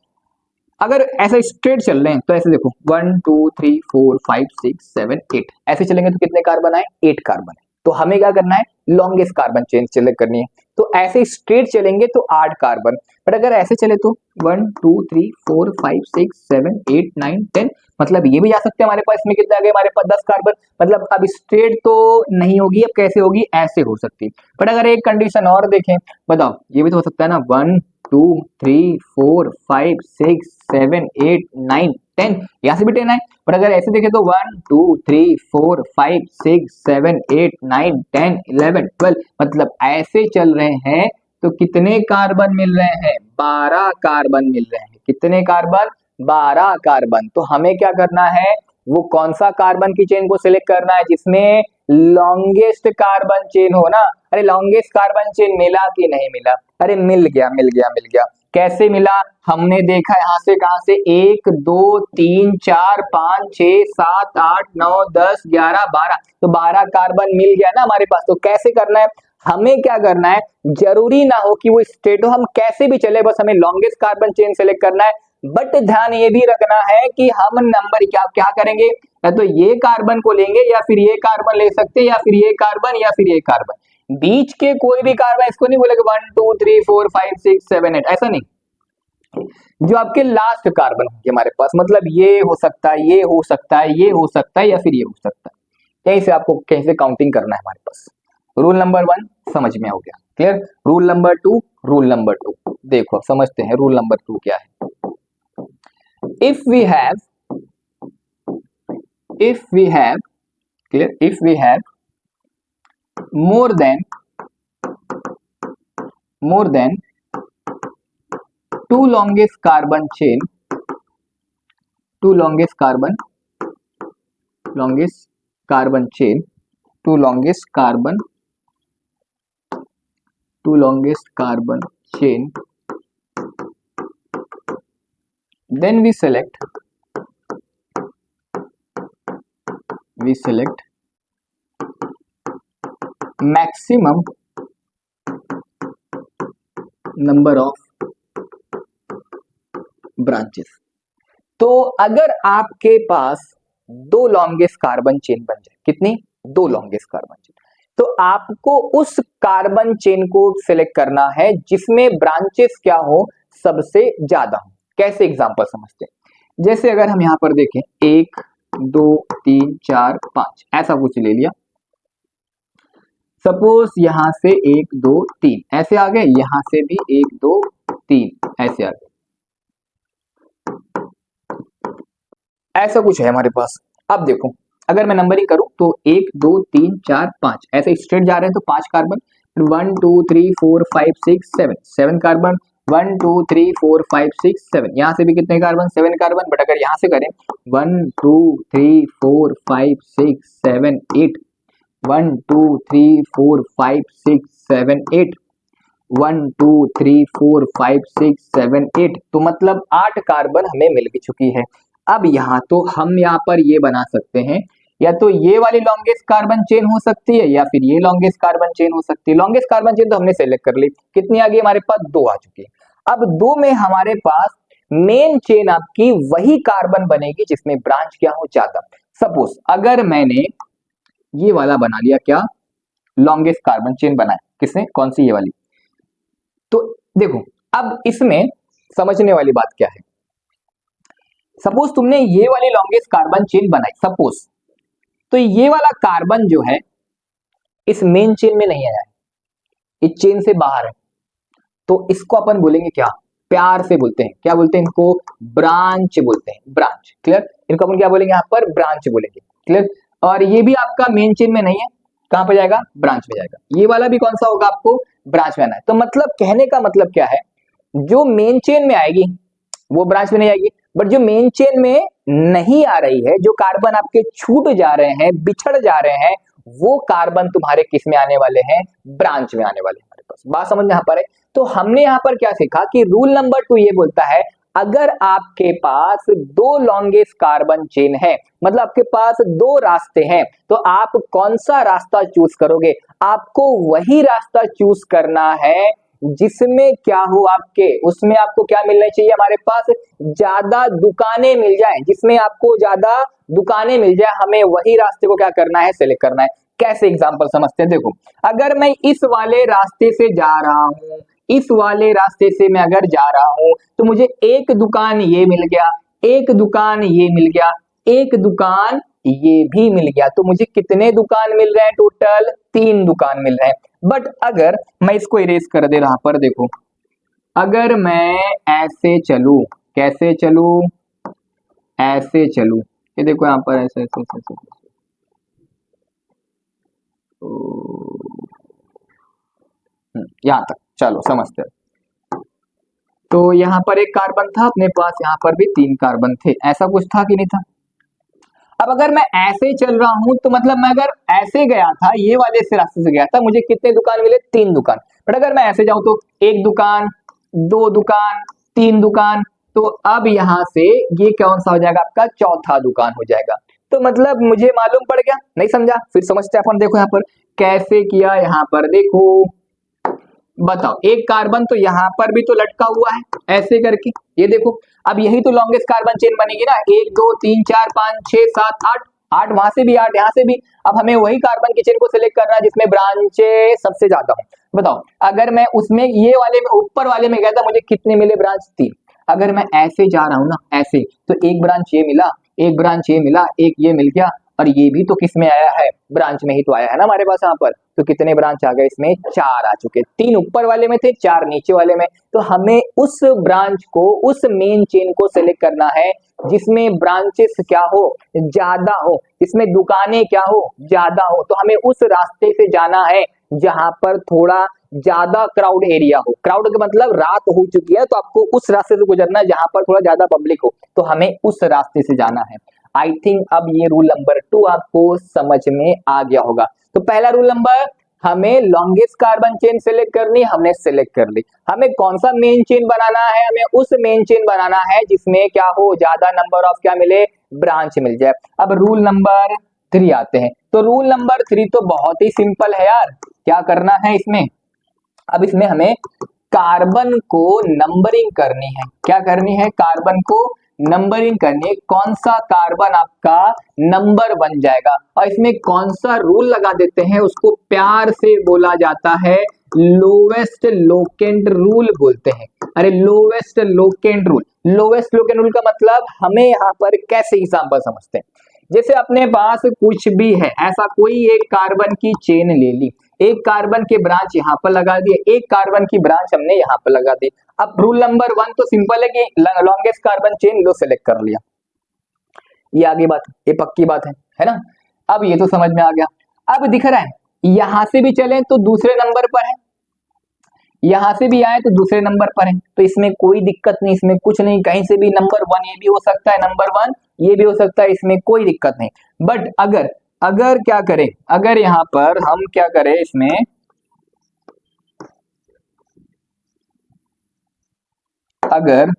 अगर ऐसे स्ट्रेट चल रहे हैं तो ऐसे देखो 1 2 3 4 5 6 7 8 ऐसे चलेंगे तो कितने कार्बन आए, 8 कार्बन है। तो हमें क्या करना है, लॉन्गेस्ट कार्बन चेन सेलेक्ट करनी है। तो ऐसे स्ट्रेट चलेंगे तो 8 कार्बन, बट अगर ऐसे चले तो 1 2 3 4 5 6 7 8 9 10, मतलब ये भी जा सकते हैं हमारे पास, इसमें कितने आ गए हमारे पास 10 कार्बन। मतलब अब स्ट्रेट तो नहीं होगी, अब कैसे होगी, ऐसे हो सकती है। बट अगर एक कंडीशन और देखें, बताओ ये भी तो हो सकता है ना, 1 2 3 4 5 6 7 8 9 10, यहाँ से भी 10 आए। पर अगर ऐसे देखें तो 1 2 3 4 5 6 7 8 9 10 11 12, मतलब ऐसे चल रहे हैं तो कितने कार्बन मिल रहे हैं, 12 कार्बन मिल रहे हैं। कितने कार्बन, 12 कार्बन। तो हमें क्या करना है, वो कौन सा कार्बन की चेन को सिलेक्ट करना है जिसमें लॉन्गेस्ट कार्बन चेन हो ना। अरे लॉन्गेस्ट कार्बन चेन मिला कि नहीं मिला, अरे मिल गया मिल गया मिल गया। कैसे मिला, हमने देखा यहाँ से, कहां से, 1 2 3 4 5 6 7 8 9 10 11 12, तो 12 कार्बन मिल गया ना हमारे पास। तो कैसे करना है, हमें क्या करना है, जरूरी ना हो कि वो स्ट्रेट हो, हम कैसे भी चले, बस हमें लॉन्गेस्ट कार्बन चेन सेलेक्ट करना है। बट ध्यान ये भी रखना है कि हम नंबर क्या क्या करेंगे, या तो ये कार्बन को लेंगे या फिर ये कार्बन ले सकते हैं, या फिर ये कार्बन या फिर ये कार्बन, बीच के कोई भी कार्बन इसको नहीं बोलेगा 1 2 3 4 5 6 7 8, ऐसा नहीं। जो आपके लास्ट कार्बन होंगे हमारे पास, मतलब ये हो सकता है, ये हो सकता है, ये हो सकता है, या फिर ये हो सकता है, यहीं से आपको कहीं से काउंटिंग करना है हमारे पास। रूल नंबर 1 समझ में हो गया, clear. Rule number 2, rule number 2 देखो समझते हैं, रूल नंबर 2 क्या है। if we have clear, if we have more than two longest carbon chain, two longest carbon chain, two longest carbon chain, then we select maximum number of branches. तो अगर आपके पास दो longest carbon chain बन जाए, कितनी? दो longest carbon chain, तो आपको उस कार्बन चेन को सिलेक्ट करना है जिसमें ब्रांचेस क्या हो, सबसे ज्यादा हो। कैसे एग्जांपल समझते हैं, जैसे अगर हम यहां पर देखें 1 2 3 4 5 ऐसा कुछ ले लिया, सपोज यहां से 1 2 3 ऐसे आ गए, यहां से भी 1 2 3 ऐसे आ गए, ऐसा कुछ है हमारे पास। अब देखो अगर मैं नंबरिंग करूं तो 1 2 3 4 5 ऐसे स्ट्रेट जा रहे हैं, तो 5 कार्बन, 1 2 3 4 5 6 7 7 कार्बन, 1 2 3 4 5 6 7, यहां से भी कितने कार्बन? 7 कार्बन। बट अगर यहां से करें 1 2 3 4 5 6 7 8, 1 2 3 4 5 6 7 8, 1 2 3 4 5 6 7 8, तो मतलब 8 कार्बन हमें मिल भी चुकी है। अब यहाँ तो हम यहाँ पर ये बना सकते हैं, या तो ये वाली लॉन्गेस्ट कार्बन चेन हो सकती है या फिर ये लॉन्गेस्ट कार्बन चेन हो सकती है। लॉन्गेस्ट कार्बन चेन तो हमने सेलेक्ट कर ली, कितनी आ गई हमारे पास? 2 आ चुकी है। अब 2 में हमारे पास मेन चेन आपकी वही कार्बन बनेगी जिसमें ब्रांच क्या हो, ज्यादा। सपोज अगर मैंने ये वाला बना लिया, क्या? लॉन्गेस्ट कार्बन चेन बनाया, किसने? कौन सी? ये वाली। तो देखो अब इसमें समझने वाली बात क्या है, सपोज तुमने ये वाली लॉन्गेस्ट कार्बन चेन बनाई, सपोज, तो ये वाला कार्बन जो है इस मेन चेन में नहीं आया है, इस चेन से बाहर है, तो इसको अपन बोलेंगे क्या? प्यार से बोलते हैं, क्या बोलते हैं इनको? ब्रांच बोलते हैं, ब्रांच। क्लियर? इनको अपन क्या बोलेंगे? यहाँ पर ब्रांच बोलेंगे। क्लियर? और ये भी आपका मेन चेन में नहीं है, कहां पे जाएगा? ब्रांच में जाएगा। ये वाला भी कौन सा होगा? आपको ब्रांच में आना है। तो मतलब कहने का मतलब क्या है, जो मेन चेन में आएगी वो ब्रांच में नहीं आएगी, बट जो मेन चेन में नहीं आ रही है, जो कार्बन आपके छूट जा रहे हैं, बिछड़ जा रहे हैं, वो कार्बन तुम्हारे किस में आने वाले हैं? ब्रांच में आने वाले हैं हमारे पास। बात समझ में यहाँ पर है? तो हमने यहाँ पर क्या सीखा कि रूल नंबर 2 ये बोलता है, अगर आपके पास 2 लॉन्गेस्ट कार्बन चेन है, मतलब आपके पास 2 रास्ते हैं, तो आप कौन सा रास्ता चूज करोगे? आपको वही रास्ता चूज करना है जिसमें क्या हो आपके, उसमें आपको क्या मिलना चाहिए? हमारे पास ज्यादा दुकानें मिल जाए, जिसमें आपको ज्यादा दुकानें मिल जाए, हमें वही रास्ते को क्या करना है? सेलेक्ट करना है। कैसे एग्जांपल समझते हैं, देखो अगर मैं इस वाले रास्ते से जा रहा हूं, इस वाले रास्ते से मैं अगर जा रहा हूं, तो मुझे एक दुकान ये मिल गया, एक दुकान ये मिल गया, एक दुकान ये भी मिल गया, तो मुझे कितने दुकान मिल रहे हैं? टोटल 3 दुकान मिल रहे हैं। बट अगर मैं इसको इरेज कर दे रहा पर, देखो अगर मैं ऐसे चलूं, कैसे चलूं? ऐसे चलूं, ये देखो यहाँ पर ऐसे ऐसे ऐसे, ऐसे। यहां तक चलो समझते हैं। तो यहाँ पर एक कार्बन था अपने पास, यहाँ पर भी 3 कार्बन थे, ऐसा कुछ था कि नहीं था? अब अगर मैं ऐसे चल रहा हूं, तो मतलब मैं अगर ऐसे गया था, ये वाले से रास्ते से गया था, मुझे कितने दुकान मिले? 3 दुकान। बट अगर मैं ऐसे जाऊं तो 1 दुकान, 2 दुकान, 3 दुकान, तो अब यहां से ये कौन सा हो जाएगा? आपका चौथा दुकान हो जाएगा। तो मतलब मुझे मालूम पड़ गया, नहीं समझा? फिर समझते हैं अपन। देखो यहाँ पर कैसे किया, यहाँ पर देखो, बताओ एक कार्बन तो यहाँ पर भी तो लटका हुआ है ऐसे करके, ये देखो। अब यही तो लॉन्गेस्ट कार्बन चेन बनेगी ना, 1 2 3 4 5 6 7 8, 8 वहां से भी 8 यहाँ से भी। अब हमें वही कार्बन की चेन को सिलेक्ट करना है जिसमें ब्रांचे सबसे ज्यादा हो। बताओ अगर मैं उसमें ये वाले में, ऊपर वाले में गया था, मुझे कितने मिले? ब्रांच 3। अगर मैं ऐसे जा रहा हूं ना, ऐसे, तो एक ब्रांच ये मिला, एक ब्रांच ये मिला, एक ये मिल गया, और ये भी तो किस में आया है? ब्रांच में ही तो आया है ना हमारे पास यहाँ पर। तो कितने ब्रांच आ गए इसमें? 4 आ चुके। 3 ऊपर वाले में थे, 4 नीचे वाले में। तो हमें उस ब्रांच को, उस मेन चेन को सिलेक्ट करना है जिसमें ब्रांचेस क्या हो? ज्यादा हो, जिसमें दुकानें क्या हो? ज्यादा हो। तो हमें उस रास्ते से जाना है जहां पर थोड़ा ज्यादा क्राउड एरिया हो। क्राउड का मतलब रात हो चुकी है, तो आपको उस रास्ते से गुजरना है जहां पर थोड़ा ज्यादा पब्लिक हो, तो हमें उस रास्ते से जाना है। आई थिंक अब ये रूल नंबर 2 आपको समझ में आ गया होगा। तो पहला रूल नंबर, हमें लॉन्गेस्ट कार्बन चेन सिलेक्ट करनी, हमने सिलेक्ट कर ली। हमें कौन सा मेन चेन बनाना है? हमें उस मेन चेन बनाना है जिसमें क्या हो? ज्यादा नंबर ऑफ क्या मिले? ब्रांच मिल जाए। अब रूल नंबर 3 आते हैं। तो रूल नंबर 3 तो बहुत ही सिंपल है यार। क्या करना है इसमें, अब इसमें हमें कार्बन को नंबरिंग करनी है। क्या करनी है, कार्बन को नंबरिंग करनी है। कौन सा कार्बन आपका नंबर बन जाएगा, और इसमें कौन सा रूल लगा देते हैं, उसको प्यार से बोला जाता है लोवेस्ट लोकेंट रूल बोलते हैं। अरे lowest locant rule, lowest locant rule का मतलब हमें यहाँ पर कैसे एग्जांपल समझते हैं, जैसे अपने पास कुछ भी है, ऐसा कोई एक कार्बन की चेन ले ली, एक कार्बन के ब्रांच यहाँ पर लगा दिए, एक कार्बन की ब्रांच हमने यहाँ पर लगा दी। अब रूल नंबर 1 तो सिंपल है कि लॉन्गेस्ट कार्बन चेन लो सेलेक्ट कर लिया, ये आगे बात, ये पक्की बात है ना। अब ये तो समझ में आ गया। अब दिख रहा है यहां से भी चले तो दूसरे नंबर पर है, यहां से भी आए तो दूसरे नंबर पर है, तो इसमें कोई दिक्कत नहीं, इसमें कुछ नहीं, कहीं से भी नंबर 1 ये भी हो सकता है, नंबर 1 ये भी हो सकता है, इसमें कोई दिक्कत नहीं। बट अगर अगर क्या करें, अगर यहां पर हम क्या करें, इसमें अगर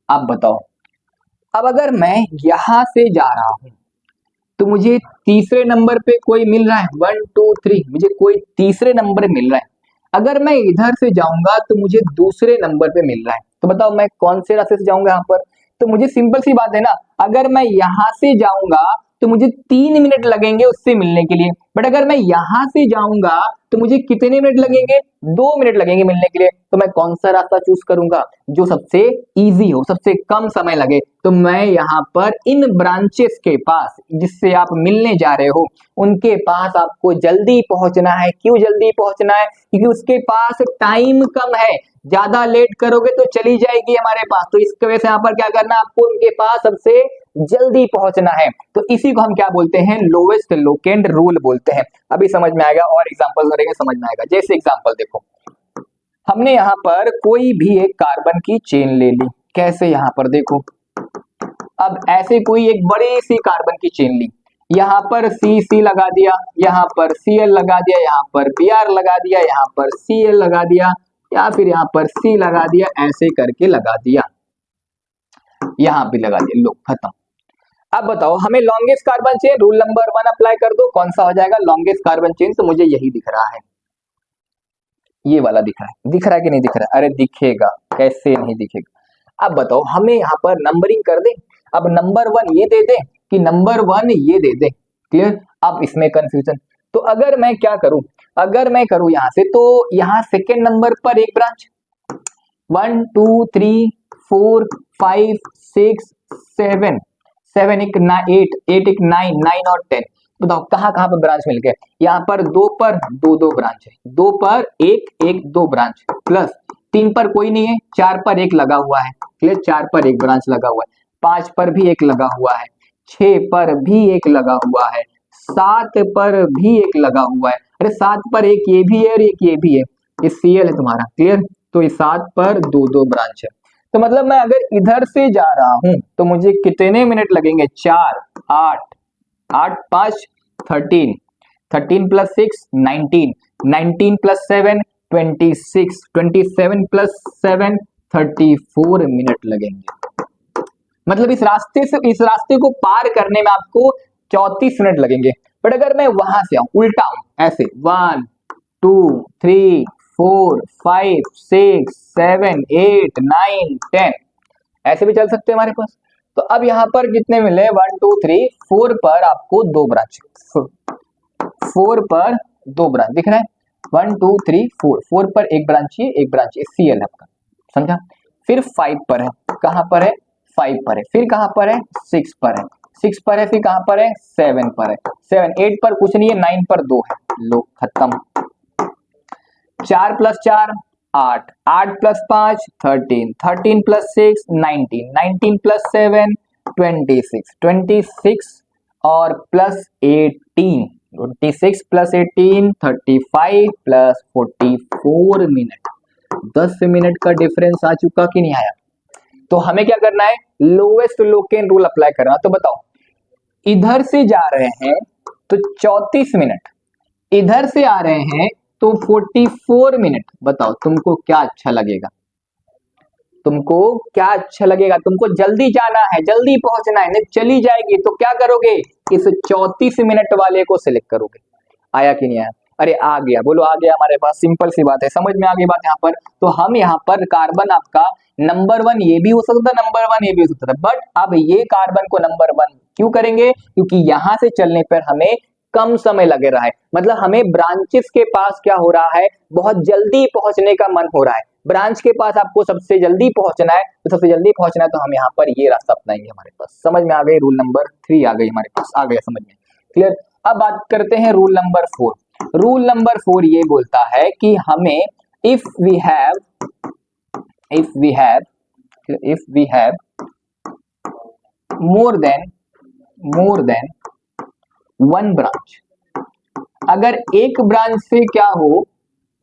आप बताओ, अब अगर मैं यहां से जा रहा हूं तो मुझे तीसरे नंबर पे कोई मिल रहा है, 1 2 3, मुझे कोई तीसरे नंबर मिल रहा है। अगर मैं इधर से जाऊंगा तो मुझे दूसरे नंबर पे मिल रहा है, तो बताओ मैं कौन से रास्ते से जाऊंगा यहाँ पर। तो मुझे सिंपल सी बात है ना, अगर मैं यहाँ से जाऊंगा तो मुझे 3 मिनट लगेंगे उससे मिलने के लिए, बट अगर मैं यहाँ से जाऊंगा तो मुझे कितने मिनट लगेंगे, 2 मिनट लगेंगे मिलने के लिए। तो मैं कौन सा रास्ता चूज करूंगा, जो सबसे इजी हो, सबसे कम समय लगे। तो मैं यहाँ पर इन ब्रांचेस के पास जिससे आप मिलने जा रहे हो, उनके पास आपको जल्दी पहुंचना है। क्यों जल्दी पहुंचना है, क्योंकि उसके पास टाइम कम है, ज्यादा लेट करोगे तो चली जाएगी हमारे पास। तो इसकी वजह से यहाँ पर क्या करना है, आपको उनके पास सबसे जल्दी पहुंचना है। तो इसी को हम क्या बोलते हैं, लोवेस्ट लोकेंट रूल बोलते हैं। अभी समझ में आएगा, और एग्जांपल करेंगे समझ में आएगा। जैसे एग्जांपल देखो, हमने यहाँ पर कोई भी एक कार्बन की चेन ले ली, कैसे, यहाँ पर देखो, अब ऐसे कोई एक बड़ी सी कार्बन की चेन ली, यहाँ पर सी लगा दिया, यहाँ पर Cl लगा दिया, यहाँ पर Br लगा दिया, यहाँ पर Cl लगा दिया, या फिर यहाँ पर C लगा दिया, ऐसे करके लगा दिया, यहाँ भी लगा दिया, लो खत्म। अब बताओ हमें longest carbon chain rule number 1 apply कर दो, कौन सा हो जाएगा लॉन्गेस्ट कार्बन चेन। तो मुझे यही दिख रहा है, ये वाला दिख रहा है, दिख रहा है कि नहीं दिख रहा है, अरे दिखेगा, कैसे नहीं दिखेगा। अब बताओ हमें यहाँ पर नंबरिंग कर दे, अब नंबर 1 ये दे दे कि नंबर 1 ये दे दे, क्लियर। अब इसमें कंफ्यूजन, तो अगर मैं क्या करूं, अगर मैं करूं यहाँ से, तो यहाँ सेकेंड नंबर पर एक ब्रांच, 1 2 3 4 5 6 7 7 एक 8 8 एक 9 9 और 10, बताओ कहाँ कहाँ पर ब्रांच मिल गए। यहाँ पर 2 पर 2 2 ब्रांच है, 2 पर 1 1 2 ब्रांच, प्लस 3 पर कोई नहीं है, 4 पर 1 लगा हुआ है, क्लियर, 4 पर 1 ब्रांच लगा हुआ है, 5 पर भी 1 लगा हुआ है, 6 पर भी 1 लगा हुआ है, 7 पर भी 1 लगा हुआ है, अरे 7 पर 1 ये भी है और 1 ये भी है, ये Cl है तुम्हारा, क्लियर। तो ये 7 पर 2 2 ब्रांच है। तो मतलब मैं अगर इधर से जा रहा हूं तो मुझे कितने मिनट लगेंगे, 4 8 8 5 13 13 प्लस 6 19 19 प्लस 7 26 27 प्लस 7 34 मिनट लगेंगे। मतलब इस रास्ते को पार करने में आपको 34 मिनट लगेंगे। बट अगर मैं वहां से आऊं, उल्टा आऊं, ऐसे 1 2 3 4 5 6 7 8 9 10, ऐसे भी चल सकते हैं हमारे पास। तो अब यहाँ पर कितने मिले, 1 2 3 4 पर आपको 2 ब्रांच, 4 पर 2 ब्रांच दिख रहा है, 1 2 3 4 4 पर एक ब्रांच है, एक ब्रांच है Cl आपका, समझा। फिर 5 पर है, कहां पर है, 5 पर है, फिर कहां पर है, 6 पर है, 6 पर है, फिर कहां पर है, 7 पर है, 7 8 पर कुछ नहीं है, 9 पर 2 है, लो खत्म। 4 प्लस 4 8 8 प्लस 5 13 13 प्लस 6 19 19 प्लस 7 26 26 और plus 18 26 plus 18 35 plus 44 minute, 10 minute का डिफरेंस आ चुका कि नहीं आया। तो हमें क्या करना है, लोवेस्ट लोकेंट रूल अप्लाई करना। तो बताओ इधर से जा रहे हैं तो 34 मिनट, इधर से आ रहे हैं तो 44 मिनट, बताओ तुमको क्या अच्छा लगेगा। तुमको क्या अच्छा लगेगा, तुमको जल्दी जाना है, जल्दी पहुंचना है, नहीं चली जाएगी तो क्या करोगे, इस 34 मिनट वाले को सिलेक्ट करोगे। आया कि नहीं आया? अरे आ गया, बोलो आ गया हमारे पास, सिंपल सी बात है, समझ में आ गई बात यहाँ पर। तो हम यहाँ पर कार्बन आपका नंबर 1 ये भी हो सकता है, नंबर 1 ये भी हो सकता है, बट अब ये कार्बन को नंबर 1 क्यों करेंगे, क्योंकि यहां से चलने पर हमें कम समय लगे रहा है, मतलब हमें ब्रांचेस के पास क्या हो रहा है, बहुत जल्दी पहुंचने का मन हो रहा है। ब्रांच के पास आपको सबसे जल्दी पहुंचना है, तो सबसे जल्दी पहुंचना है तो हम यहाँ पर ये रास्ता अपनाएंगे। हमारे पास समझ में आ गई, रूल नंबर 3 आ गई हमारे पास, आ गया समझ में, क्लियर। अब बात करते हैं रूल नंबर 4। रूल नंबर 4 ये बोलता है कि हमें if we have more than one branch, अगर एक ब्रांच से क्या हो,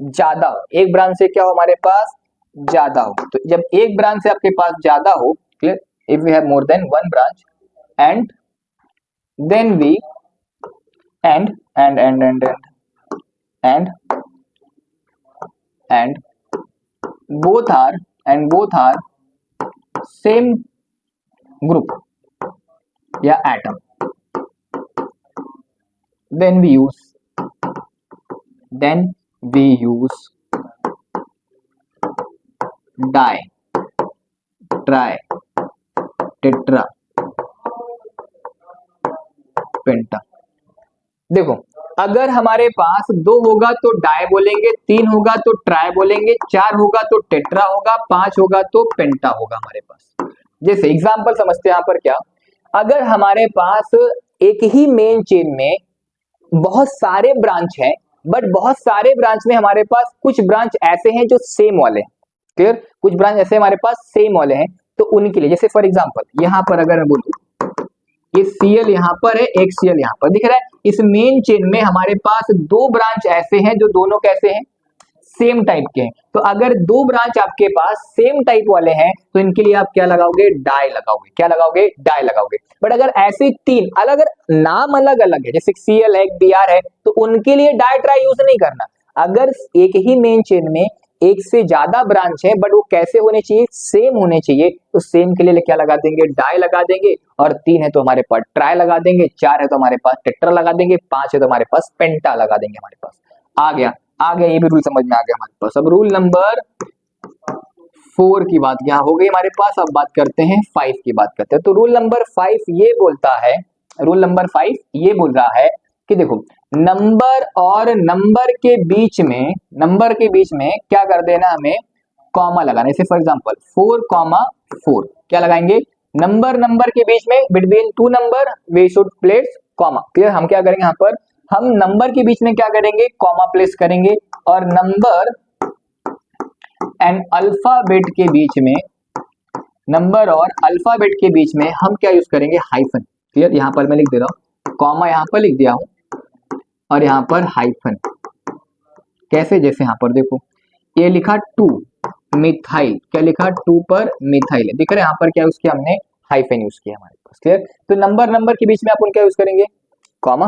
ज्यादा हो, एक ब्रांच से क्या हो हमारे पास, ज्यादा हो, तो जब एक ब्रांच से आपके पास ज्यादा हो, clear, if we have more than one branch and then we and both are same group या atom, then we use di, tri, tetra, पेंटा। देखो अगर हमारे पास 2 होगा तो डाई बोलेंगे, 3 होगा तो ट्राई बोलेंगे, 4 होगा तो टेट्रा होगा, 5 होगा तो पेंटा होगा हमारे पास। जैसे एग्जांपल समझते हैं यहाँ पर, क्या अगर हमारे पास एक ही मेन चेन में बहुत सारे ब्रांच हैं, बट बहुत सारे ब्रांच में हमारे पास कुछ ब्रांच ऐसे हैं जो सेम वाले हैं, क्लियर, कुछ ब्रांच ऐसे हमारे पास सेम वाले हैं, तो उनके लिए जैसे फॉर एग्जांपल यहाँ पर अगर मैं बोलूं ये Cl यहाँ पर है, एक Cl यहाँ पर दिख रहा है, इस मेन चेन में हमारे पास 2 ब्रांच ऐसे हैं जो दोनों कैसे हैं, सेम टाइप के हैं। तो अगर 2 ब्रांच आपके पास सेम टाइप वाले हैं तो इनके लिए आप क्या लगाओगे, डाई लगाओगे, क्या लगाओगे, डाई लगाओगे। बट अगर ऐसे 3 अलग नाम अलग अलग है, जैसे Cl है, Br है, तो उनके लिए डाई ट्राई यूज नहीं करना। अगर एक ही मेन चेन में एक से ज्यादा ब्रांच है बट वो कैसे होने चाहिए, सेम होने चाहिए, तो सेम के लिए क्या लगा देंगे, डाई लगा देंगे, और 3 है तो हमारे पास ट्राई लगा देंगे, 4 है तो हमारे पास टेट्रा लगा देंगे, 5 है तो हमारे पास पेंटा लगा देंगे हमारे पास। आ गया ये भी रूल समझ में आ गया हमारे पास। अब रूल नंबर 4 की बात यहाँ हो गई हमारे पास, अब बात करते हैं 5 की बात करते हैं। तो रूल नंबर 5 ये बोलता है, रूल नंबर 5 ये बोल रहा है कि देखो नंबर और नंबर के बीच में क्या कर देना, हमें कॉमा लगाना। जैसे फॉर एग्जांपल 4,4 क्या लगाएंगे, नंबर के बीच में between 2 number we should place comma, clear. हम क्या करेंगे यहाँ पर, हम नंबर के बीच में क्या करेंगे, कॉमा प्लेस करेंगे, और नंबर एंड अल्फाबेट के बीच में, नंबर और अल्फाबेट के बीच में हम क्या यूज करेंगे, हाइफन, क्लियर। यहाँ पर मैं लिख दे रहा हूँ, कॉमा यहाँ पर लिख दिया हूं और यहाँ पर हाइफन, कैसे, जैसे यहाँ पर देखो ये लिखा 2 मिथाइल, क्या लिखा, 2 पर मिथाइल दिख रहा है, यहाँ पर क्या यूज किया हमने, हाइफन यूज किया हमारे पास, क्लियर। तो नंबर के बीच में अपन क्या यूज करेंगे, कॉमा,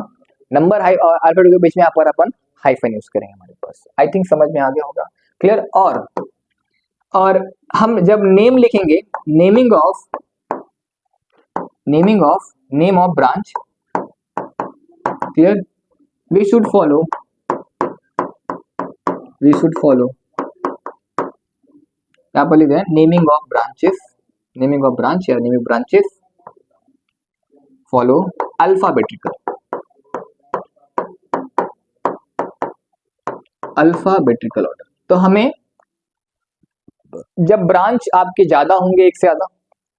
नंबर और अल्फाबेट के बीच में यहाँ पर अपन हाइफन यूज करेंगे हमारे पास। आई थिंक समझ में आ गया होगा, क्लियर। और हम जब नेम लिखेंगे, name of branch, clear, we should follow यहाँ पर लिख रहे हैं नेमिंग ऑफ ब्रांच या naming branches follow alphabetical order. तो हमें जब ब्रांच आपके ज्यादा होंगे, एक से ज्यादा,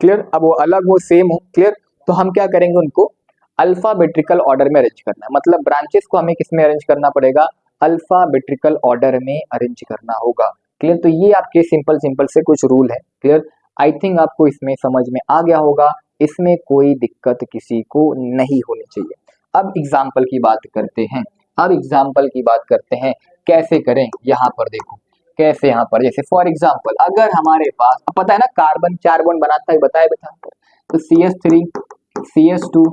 क्लियर, अब वो अलग हो सेम हो, क्लियर, तो हम क्या करेंगे, उनको अल्फाबेट्रिकल ऑर्डर में अरेंज करना है। मतलब ब्रांचेस को हमें किस में अरेंज करना पड़ेगा, अल्फाबेट्रिकल ऑर्डर में अरेंज करना होगा, क्लियर। तो ये आपके सिंपल से कुछ रूल है, क्लियर। आई थिंक आपको इसमें समझ में आ गया होगा, इसमें कोई दिक्कत किसी को नहीं होनी चाहिए। अब एग्जाम्पल की बात करते हैं, कैसे करें, यहाँ पर देखो कैसे, यहाँ पर जैसे फॉर एग्जाम्पल अगर हमारे पास, अब पता है ना कार्बन 4 बॉन्ड बनाता है, बताया तो CH3 CH2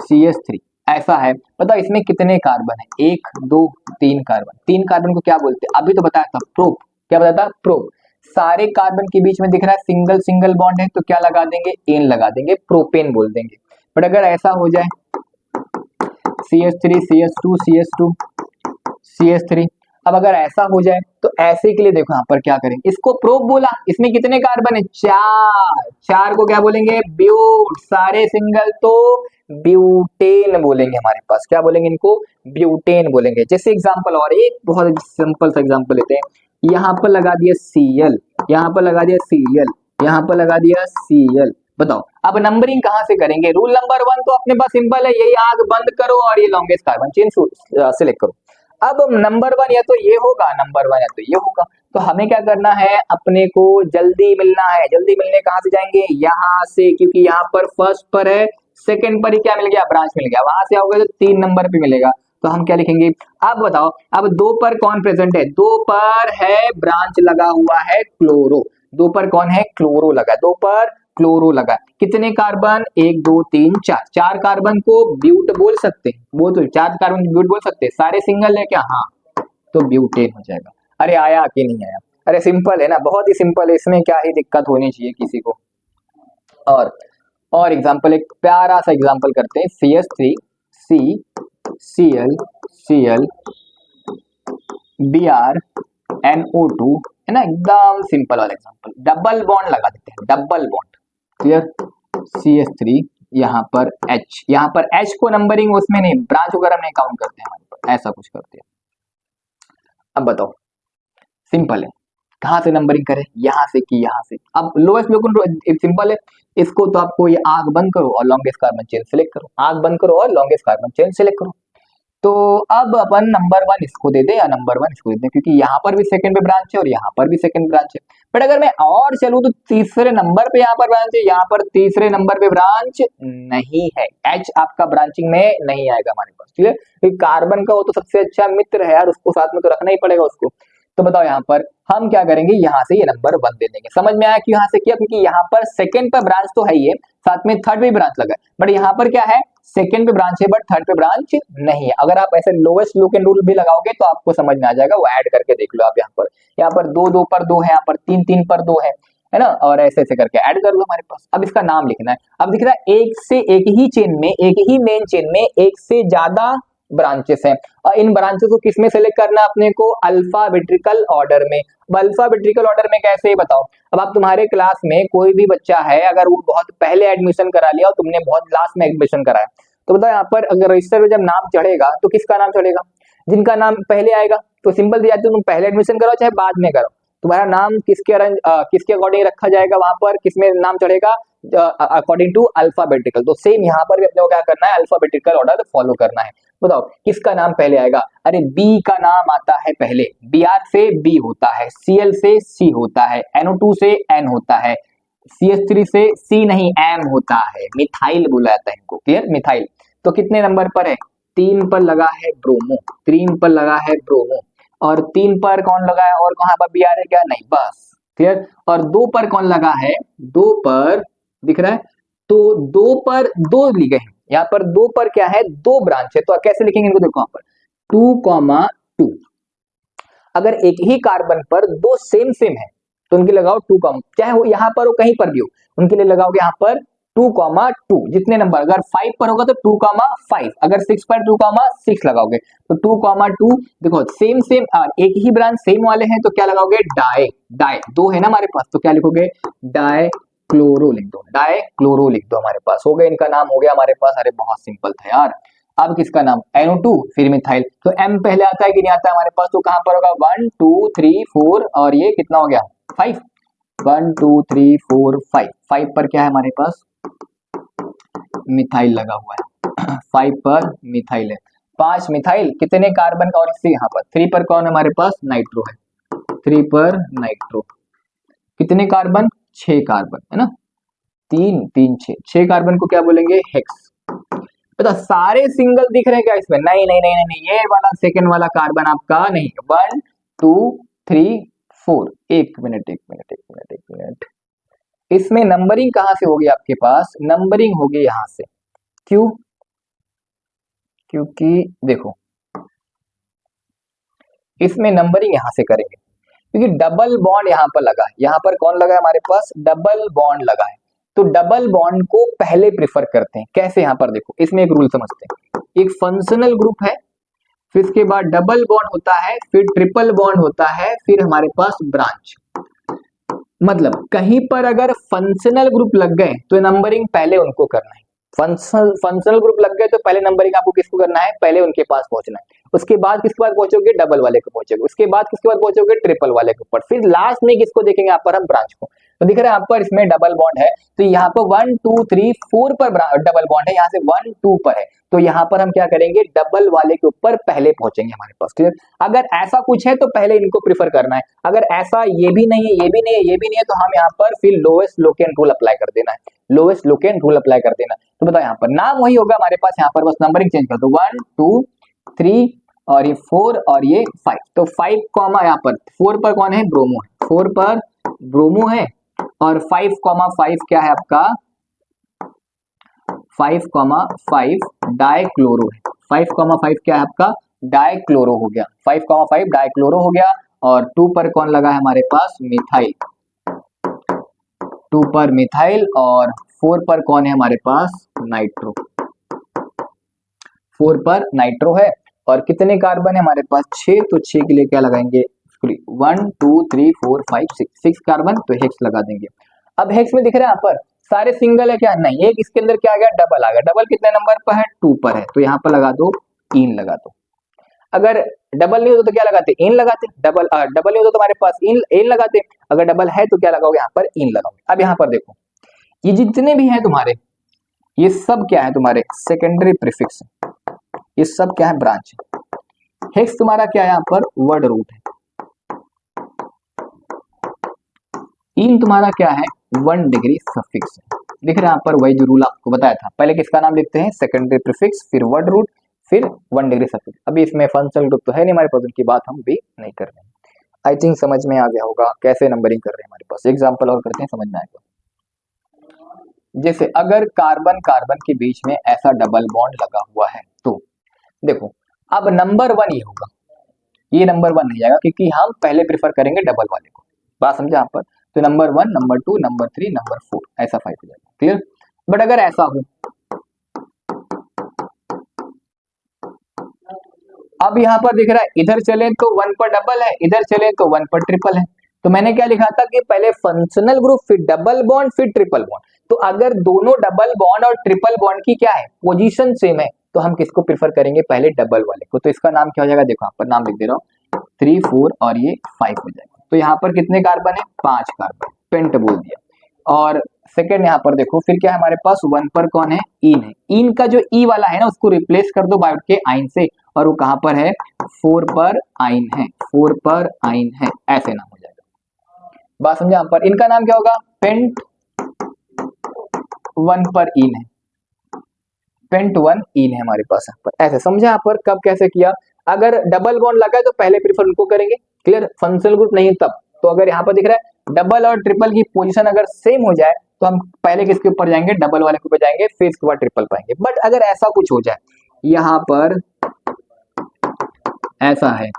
CH3 ऐसा है। बताओ इसमें कितने कार्बन है, 1 2 3 कार्बन। 3 कार्बन को क्या बोलते हैं, अभी तो बताया था प्रोप, क्या बताया था, प्रोप। सारे कार्बन के बीच में दिख रहा है सिंगल सिंगल बॉन्ड है तो क्या लगा देंगे, एन लगा देंगे, प्रोपेन बोल देंगे। बट अगर ऐसा हो जाए CH3 CH2 CH2 CH3, अब अगर ऐसा हो जाए तो ऐसे के लिए देखो यहाँ पर क्या करेंगे, इसको प्रोप बोला, इसमें कितने कार्बन है, चार, चार को क्या बोलेंगे, ब्यूट, सारे सिंगल तो ब्यूटेन बोलेंगे हमारे पास, क्या बोलेंगे इनको, ब्यूटेन बोलेंगे। जैसे एग्जांपल और एक बहुत सिंपल सा एग्जांपल लेते हैं, यहाँ पर लगा दिया Cl, यहाँ पर लगा दिया Cl, यहाँ पर लगा दिया Cl, बताओ अब नंबरिंग कहाँ से करेंगे, रूल नंबर 1 तो अपने पास सिंपल है, यही आग बंद करो और ये लॉन्गेस्ट कार्बन चेन सिलेक्ट करो। अब नंबर 1 या तो ये होगा, नंबर 1 या तो ये होगा, तो हमें क्या करना है, अपने को जल्दी मिलना है, जल्दी मिलने कहाँ से जाएंगे, यहाँ से, क्योंकि यहाँ पर फर्स्ट पर है, सेकंड पर ही क्या मिल गया, ब्रांच मिल गया, वहां से आओगे तो 3 नंबर पे मिलेगा, तो हम क्या लिखेंगे, अब बताओ, अब 2 पर कौन प्रेजेंट है, 2 पर है ब्रांच लगा हुआ है क्लोरो, 2 पर कौन है, क्लोरो लगा, 2 पर क्लोरो लगा, कितने कार्बन, 1 2 3 4, 4 कार्बन को ब्यूट बोल सकते हैं, वो तो 4 कार्बन ब्यूट बोल सकते हैं, सारे सिंगल है क्या, हाँ, तो ब्यूटेन हो जाएगा। अरे आया कि नहीं आया, अरे सिंपल है ना, बहुत ही सिंपल है, इसमें क्या ही दिक्कत होनी चाहिए किसी को। और एग्जांपल, एक प्यारा सा एग्जांपल करते हैं, CH3 C Cl Cl Br NO2, है ना, एकदम सिंपल वाला एग्जांपल, डबल बॉन्ड लगा देते हैं, डबल बॉन्ड, क्लियर, CH3 यहाँ पर H, यहाँ पर H को नंबरिंग उसमें नहीं, ब्रांच वगैरह नहीं काउंट करते हैं हमारे पास, ऐसा कुछ करते हैं। अब बताओ, सिंपल है, कहाँ से नंबरिंग करें, यहाँ से कि यहाँ से, अब लोएस्ट लोकल सिंपल है, इसको तो आपको ये आग बंद करो और लॉन्गेस्ट कार्बन चेन सिलेक्ट करो, आग बंद करो और लॉन्गेस्ट कार्बन चेन सिलेक्ट करो। तो अब अपन नंबर 1 इसको दे दे या नंबर 1 इसको दे दे, क्योंकि यहाँ पर भी सेकंड पे ब्रांच है और यहाँ पर भी सेकंड ब्रांच है। बट अगर मैं और चलूँ तो तीसरे नंबर पे यहाँ पर ब्रांच है, यहाँ पर तीसरे नंबर पे ब्रांच नहीं है, H आपका ब्रांचिंग में नहीं आएगा हमारे पास, ठीक है, क्योंकि कार्बन का वो तो सबसे अच्छा मित्र है यार, उसको साथ में तो रखना ही पड़ेगा उसको। तो बताओ यहाँ पर हम क्या करेंगे, यहाँ से ये नंबर 1 दे देंगे। समझ में आया कि यहाँ से किया, क्योंकि यहाँ पर सेकंड पर ब्रांच तो है ही है, साथ में थर्ड पे ब्रांच लगा है, बट यहाँ पर क्या है, सेकंड पे ब्रांच है बट थर्ड पे ब्रांच नहीं है। अगर आप ऐसे लोएस्ट लोकल रूल भी लगाओगे तो आपको समझ में आ जाएगा, वो ऐड करके देख लो आप, यहाँ पर 2 2 पर 2 है, यहाँ पर 3 3 पर 2 है ना, और ऐसे ऐसे करके ऐड कर लो हमारे पास। अब इसका नाम लिखना है, अब दिख रहा है एक से एक ही चेन में, एक ही मेन चेन में एक से ज्यादा ब्रांचेस हैं, और इन ब्रांचेस को किसमें सेलेक्ट करना है अपने को, अल्फाबेटिकल ऑर्डर में। अब अल्फाबेटिकल ऑर्डर में कैसे बताओ, अब आप तुम्हारे क्लास में कोई भी बच्चा है, अगर वो बहुत पहले एडमिशन करा लिया और तुमने बहुत लास्ट में एडमिशन कराया, तो बताओ यहाँ पर अगर रजिस्टर में जब नाम चढ़ेगा तो किसका नाम चढ़ेगा, जिनका नाम पहले आएगा, तो सिंपल दिया, तुम पहले एडमिशन कराओ चाहे बाद में करो, तुम्हारा नाम किसके अकॉर्डिंग रखा जाएगा, वहां पर किसमें नाम चढ़ेगा, अकॉर्डिंग टू अल्फाबेटिकल। तो सेम यहाँ पर भी अपने को क्या करना है, अल्फाबेटिकल ऑर्डर फॉलो करना है। बताओ किसका नाम पहले आएगा, अरे बी का नाम आता है पहले, Br से बी होता है, Cl से सी होता है, NO2 से एन होता है, CH3 से सी नहीं एम होता है, मिथाइल बोला जाता है इनको, क्लियर, मिथाइल। तो कितने नंबर पर है, 3 पर लगा है ब्रोमो, 3 पर लगा है ब्रोमो, और 3 पर कौन लगा है, और कहाँ पर Br है क्या, नहीं, बस क्लियर। और 2 पर कौन लगा है, 2 पर दिख रहा है, तो 2 पर 2 लिखे हैं, यहाँ पर 2 पर क्या है, 2 ब्रांच है, तो कैसे लिखेंगे इनको, देखो यहाँ पर 2,2, अगर एक ही कार्बन पर 2 सेम सेम है तो उनके लगाओ 2, चाहे वो यहाँ पर हो कहीं पर भी हो, उनके लिए लगाओगे यहाँ पर 2,2, जितने नंबर, अगर 5 पर होगा तो 2,5, अगर 6 पर 2,6 लगाओगे, तो 2,2 देखो सेम सेम, एक ही ब्रांच सेम वाले हैं तो क्या लगाओगे, डाई, डाई 2 है ना हमारे पास, तो क्या लिखोगे, डाई क्लोरो लिख दो, डाई क्लोरो लिख दो, हमारे पास हो गया, इनका नाम हो गया हमारे पास। अरे बहुत सिंपल था यार। अब किसका नाम, NO2 फिर मिथाइल, तो M पहले आता है कि नहीं आता है हमारे पास, तो कहां पर होगा, 1 2 3 4, और ये कितना हो गया, 5, 1 2 3 4 5, 5 पर क्या है हमारे पास, मिथाइल लगा हुआ है, 5 पर मिथाइल है, 5 मिथाइल, कितने कार्बन का, और इससे यहाँ पर 3 पर कौन है हमारे पास, नाइट्रो है, 3 पर नाइट्रो, कितने कार्बन, 6 कार्बन है ना, 3 3 6 कार्बन को क्या बोलेंगे, हेक्स। तो सारे सिंगल दिख रहे हैं क्या इसमें, नहीं नहीं नहीं नहीं, ये वाला सेकंड वाला कार्बन आपका नहीं, 1 2 3 4, एक मिनट, इसमें नंबरिंग कहां से होगी आपके पास, नंबरिंग होगी यहां से, क्यों, क्योंकि देखो इसमें नंबरिंग यहां से करेंगे, क्योंकि डबल बॉन्ड यहाँ पर लगा है, यहाँ पर कौन लगा है हमारे पास, डबल बॉन्ड लगा है, तो डबल बॉन्ड को पहले प्रिफर करते हैं। कैसे, यहाँ पर देखो, इसमें एक रूल समझते हैं, एक फंक्शनल ग्रुप है, फिर इसके बाद डबल बॉन्ड होता है, फिर ट्रिपल बॉन्ड होता है, फिर हमारे पास ब्रांच। मतलब कहीं पर अगर फंक्शनल ग्रुप लग गए तो नंबरिंग पहले उनको करना है, फंक्शनल ग्रुप लग गए तो पहले नंबरिंग आपको किसको करना है, पहले उनके पास पहुंचना है, उसके बाद किसके पास पहुंचोगे, डबल वाले को पहुंचोगे, उसके बाद किसके बाद पहुंचोगे, ट्रिपल वाले के ऊपर, फिर लास्ट में किसको देखेंगे यहाँ पर हम, ब्रांच को। तो दिख रहा है यहाँ पर इसमें डबल बॉन्ड है, तो यहाँ पर 1 2 3 4 पर डबल बॉन्ड है, यहाँ से 1 2 पर है, तो यहाँ पर हम क्या करेंगे, डबल वाले के ऊपर पहले पहुंचेंगे हमारे पास। क्लियर, अगर ऐसा कुछ है तो पहले इनको प्रीफर करना है, अगर ऐसा ये भी नहीं है, ये भी नहीं है, ये भी नहीं है, तो हम यहाँ पर फिर लोएस्ट लोकेंट रूल अप्लाई कर देना है, लोएस्ट लोकेंट रूल अप्लाई कर देना। तो बताओ यहाँ पर नाम वही होगा हमारे पास, यहाँ पर बस नंबरिंग चेंज कर दो, 1 2 3 और ये 4 और ये 5, तो 5 कॉमा यहाँ पर 4 पर कौन है, ब्रोमो है, 4 पर ब्रोमो है, और 5 कॉमा 5 क्या है आपका, 5 कॉमा 5 डाइक्लोरो है, 5 कॉमा 5 क्या है आपका, डाइक्लोरो हो गया, 5 कॉमा 5 डाइक्लोरो हो गया, और 2 पर कौन लगा है हमारे पास, मिथाइल, 2 पर मिथाइल, और 4 पर कौन है हमारे पास, नाइट्रो, 4 पर नाइट्रो है, और कितने कार्बन है हमारे पास, 6, तो 6 के लिए क्या लगाएंगे, 1 2 3 4 5 6 कार्बन, तो हेक्स लगा देंगे। अब हेक्स में दिख रहा है यहाँ पर सारे सिंगल है क्या, नहीं, एक इसके अंदर क्या आ गया, डबल आ गया, डबल कितने नंबर पर है, 2 पर है, तो यहाँ पर लगा दो, इन लगा दो। अगर डबल नहीं होता तो क्या लगाते, इन लगाते, डबल नहीं होता तो हमारे पास इन लगाते, अगर डबल है तो क्या लगाओगे, यहाँ पर इन लगाओगे। अब यहाँ पर देखो, ये जितने भी हैं तुम्हारे, ये सब क्या है तुम्हारे, सेकेंडरी प्रीफिक्स, ये सब क्या है, ब्रांच। हेक्स तुम्हारा क्या है यहाँ पर, वर्ड रूट है, इन तुम्हारा क्या है, 1 डिग्री सफिक्स है। दिख रहा है यहाँ पर वही जो रूल आपको बताया था, पहले किसका नाम लिखते हैं, सेकेंडरी प्रीफिक्स, फिर वर्ड रूट, फिर 1 डिग्री सफिक्स। अभी इसमें फंक्शनल ग्रुप तो है नहीं हमारे पास, उनकी बात हम भी नहीं कर रहे हैं। आई थिंक समझ में आ गया होगा कैसे नंबरिंग कर रहे हैं हमारे पास। एग्जाम्पल और करते हैं, समझ में आएगा। जैसे अगर कार्बन कार्बन के बीच में ऐसा डबल बॉन्ड लगा हुआ है, तो देखो अब नंबर 1 ये होगा, ये नंबर 1 नहीं जाएगा, क्योंकि हम पहले प्रेफर करेंगे डबल वाले को। बात समझे यहाँ पर, तो नंबर 1, नंबर 2, नंबर 3, नंबर 4, ऐसा 5 हो जाएगा। क्लियर, बट अगर ऐसा हो, अब यहाँ पर दिख रहा है, इधर चले तो 1 पर डबल है, इधर चले तो 1 पर ट्रिपल है, तो मैंने क्या लिखा था कि पहले फंक्शनल ग्रुप, फिर डबल बॉन्ड, फिर ट्रिपल बॉन्ड। तो अगर दोनों डबल बॉन्ड और ट्रिपल बॉन्ड की क्या है, पोजीशन सेम है, तो हम किसको प्रेफर करेंगे, पहले डबल वाले को। तो इसका नाम क्या हो जाएगा, देखो यहाँ पर नाम लिख दे रहा हूँ, 3 4 और ये 5 हो जाएगा। तो यहाँ पर कितने कार्बन है, 5 कार्बन, पेंट बोल दिया। और सेकंड यहाँ पर देखो, फिर क्या है हमारे पास, 1 पर कौन है, इन है, इन का जो ई वाला है ना, उसको रिप्लेस कर दो बायोट के आइन से, और वो कहां पर है, 4 पर आइन है, 4 पर आइन है, ऐसे नाम हो जाएगा। बात समझे, यहाँ पर इनका नाम क्या होगा, पेंट 1 पर इन है, पेंट 1 इन है हमारे पास यहाँ पर, ऐसे समझे यहाँ पर कब कैसे किया। अगर डबल बॉन्ड लगा है तो पहले प्रीफर उनको करेंगे, क्लियर, फंक्शनल ग्रुप नहीं तब। तो अगर यहाँ पर दिख रहा है डबल और ट्रिपल की पोजीशन अगर सेम हो जाए, तो हम पहले किसके ऊपर जाएंगे, डबल वाले के ऊपर जाएंगे, फिर इसके बाद ट्रिपल पाएंगे। बट अगर ऐसा कुछ हो जाए, यहाँ पर ऐसा है,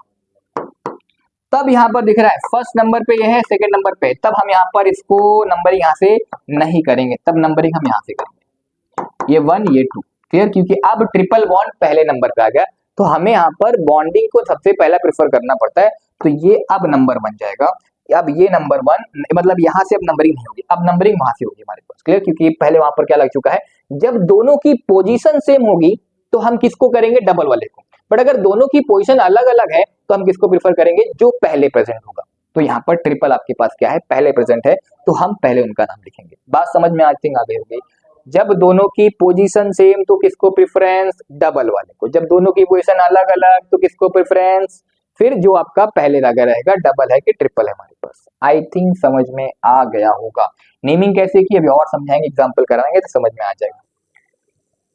तब यहाँ पर दिख रहा है फर्स्ट नंबर पे ये है, सेकंड नंबर पे, तब हम यहाँ पर इसको नंबरिंग यहाँ से नहीं करेंगे, तब नंबरिंग हम यहाँ से करेंगे, ये 1 ये 2, क्लियर, क्योंकि अब ट्रिपल बॉन्ड पहले नंबर पे आ गया, तो हमें यहाँ पर बॉन्डिंग को सबसे पहला प्रेफर करना पड़ता है। तो ये अब नंबर बन जाएगा, अब ये नंबर 1, मतलब यहाँ से अब नंबरिंग नहीं होगी, अब नंबरिंग वहां से होगी हमारे पास, क्लियर, क्योंकि पहले वहां पर क्या लग चुका है, जब दोनों की पोजीशन सेम होगी तो हम किसको करेंगे, डबल वाले को। बट अगर दोनों की पोजीशन अलग अलग है तो हम किसको प्रेफर करेंगे, जो पहले प्रेजेंट होगा। तो यहाँ पर ट्रिपल आपके पास क्या है, पहले प्रेजेंट है, तो हम पहले उनका नाम लिखेंगे। बात समझ में आई थिंक आ गई होगी। जब दोनों की पोजीशन सेम तो किसको प्रेफरेंस, डबल वाले को। जब दोनों की पोजीशन अलग अलग तो किसको प्रेफरेंस, फिर जो आपका पहले लगा रहेगा, डबल है कि ट्रिपल है हमारे पास। आई थिंक समझ में आ गया होगा। नेमिंग कैसे की अभी और समझाएंगे, एग्जाम्पल कराएंगे तो समझ में आ जाएगा।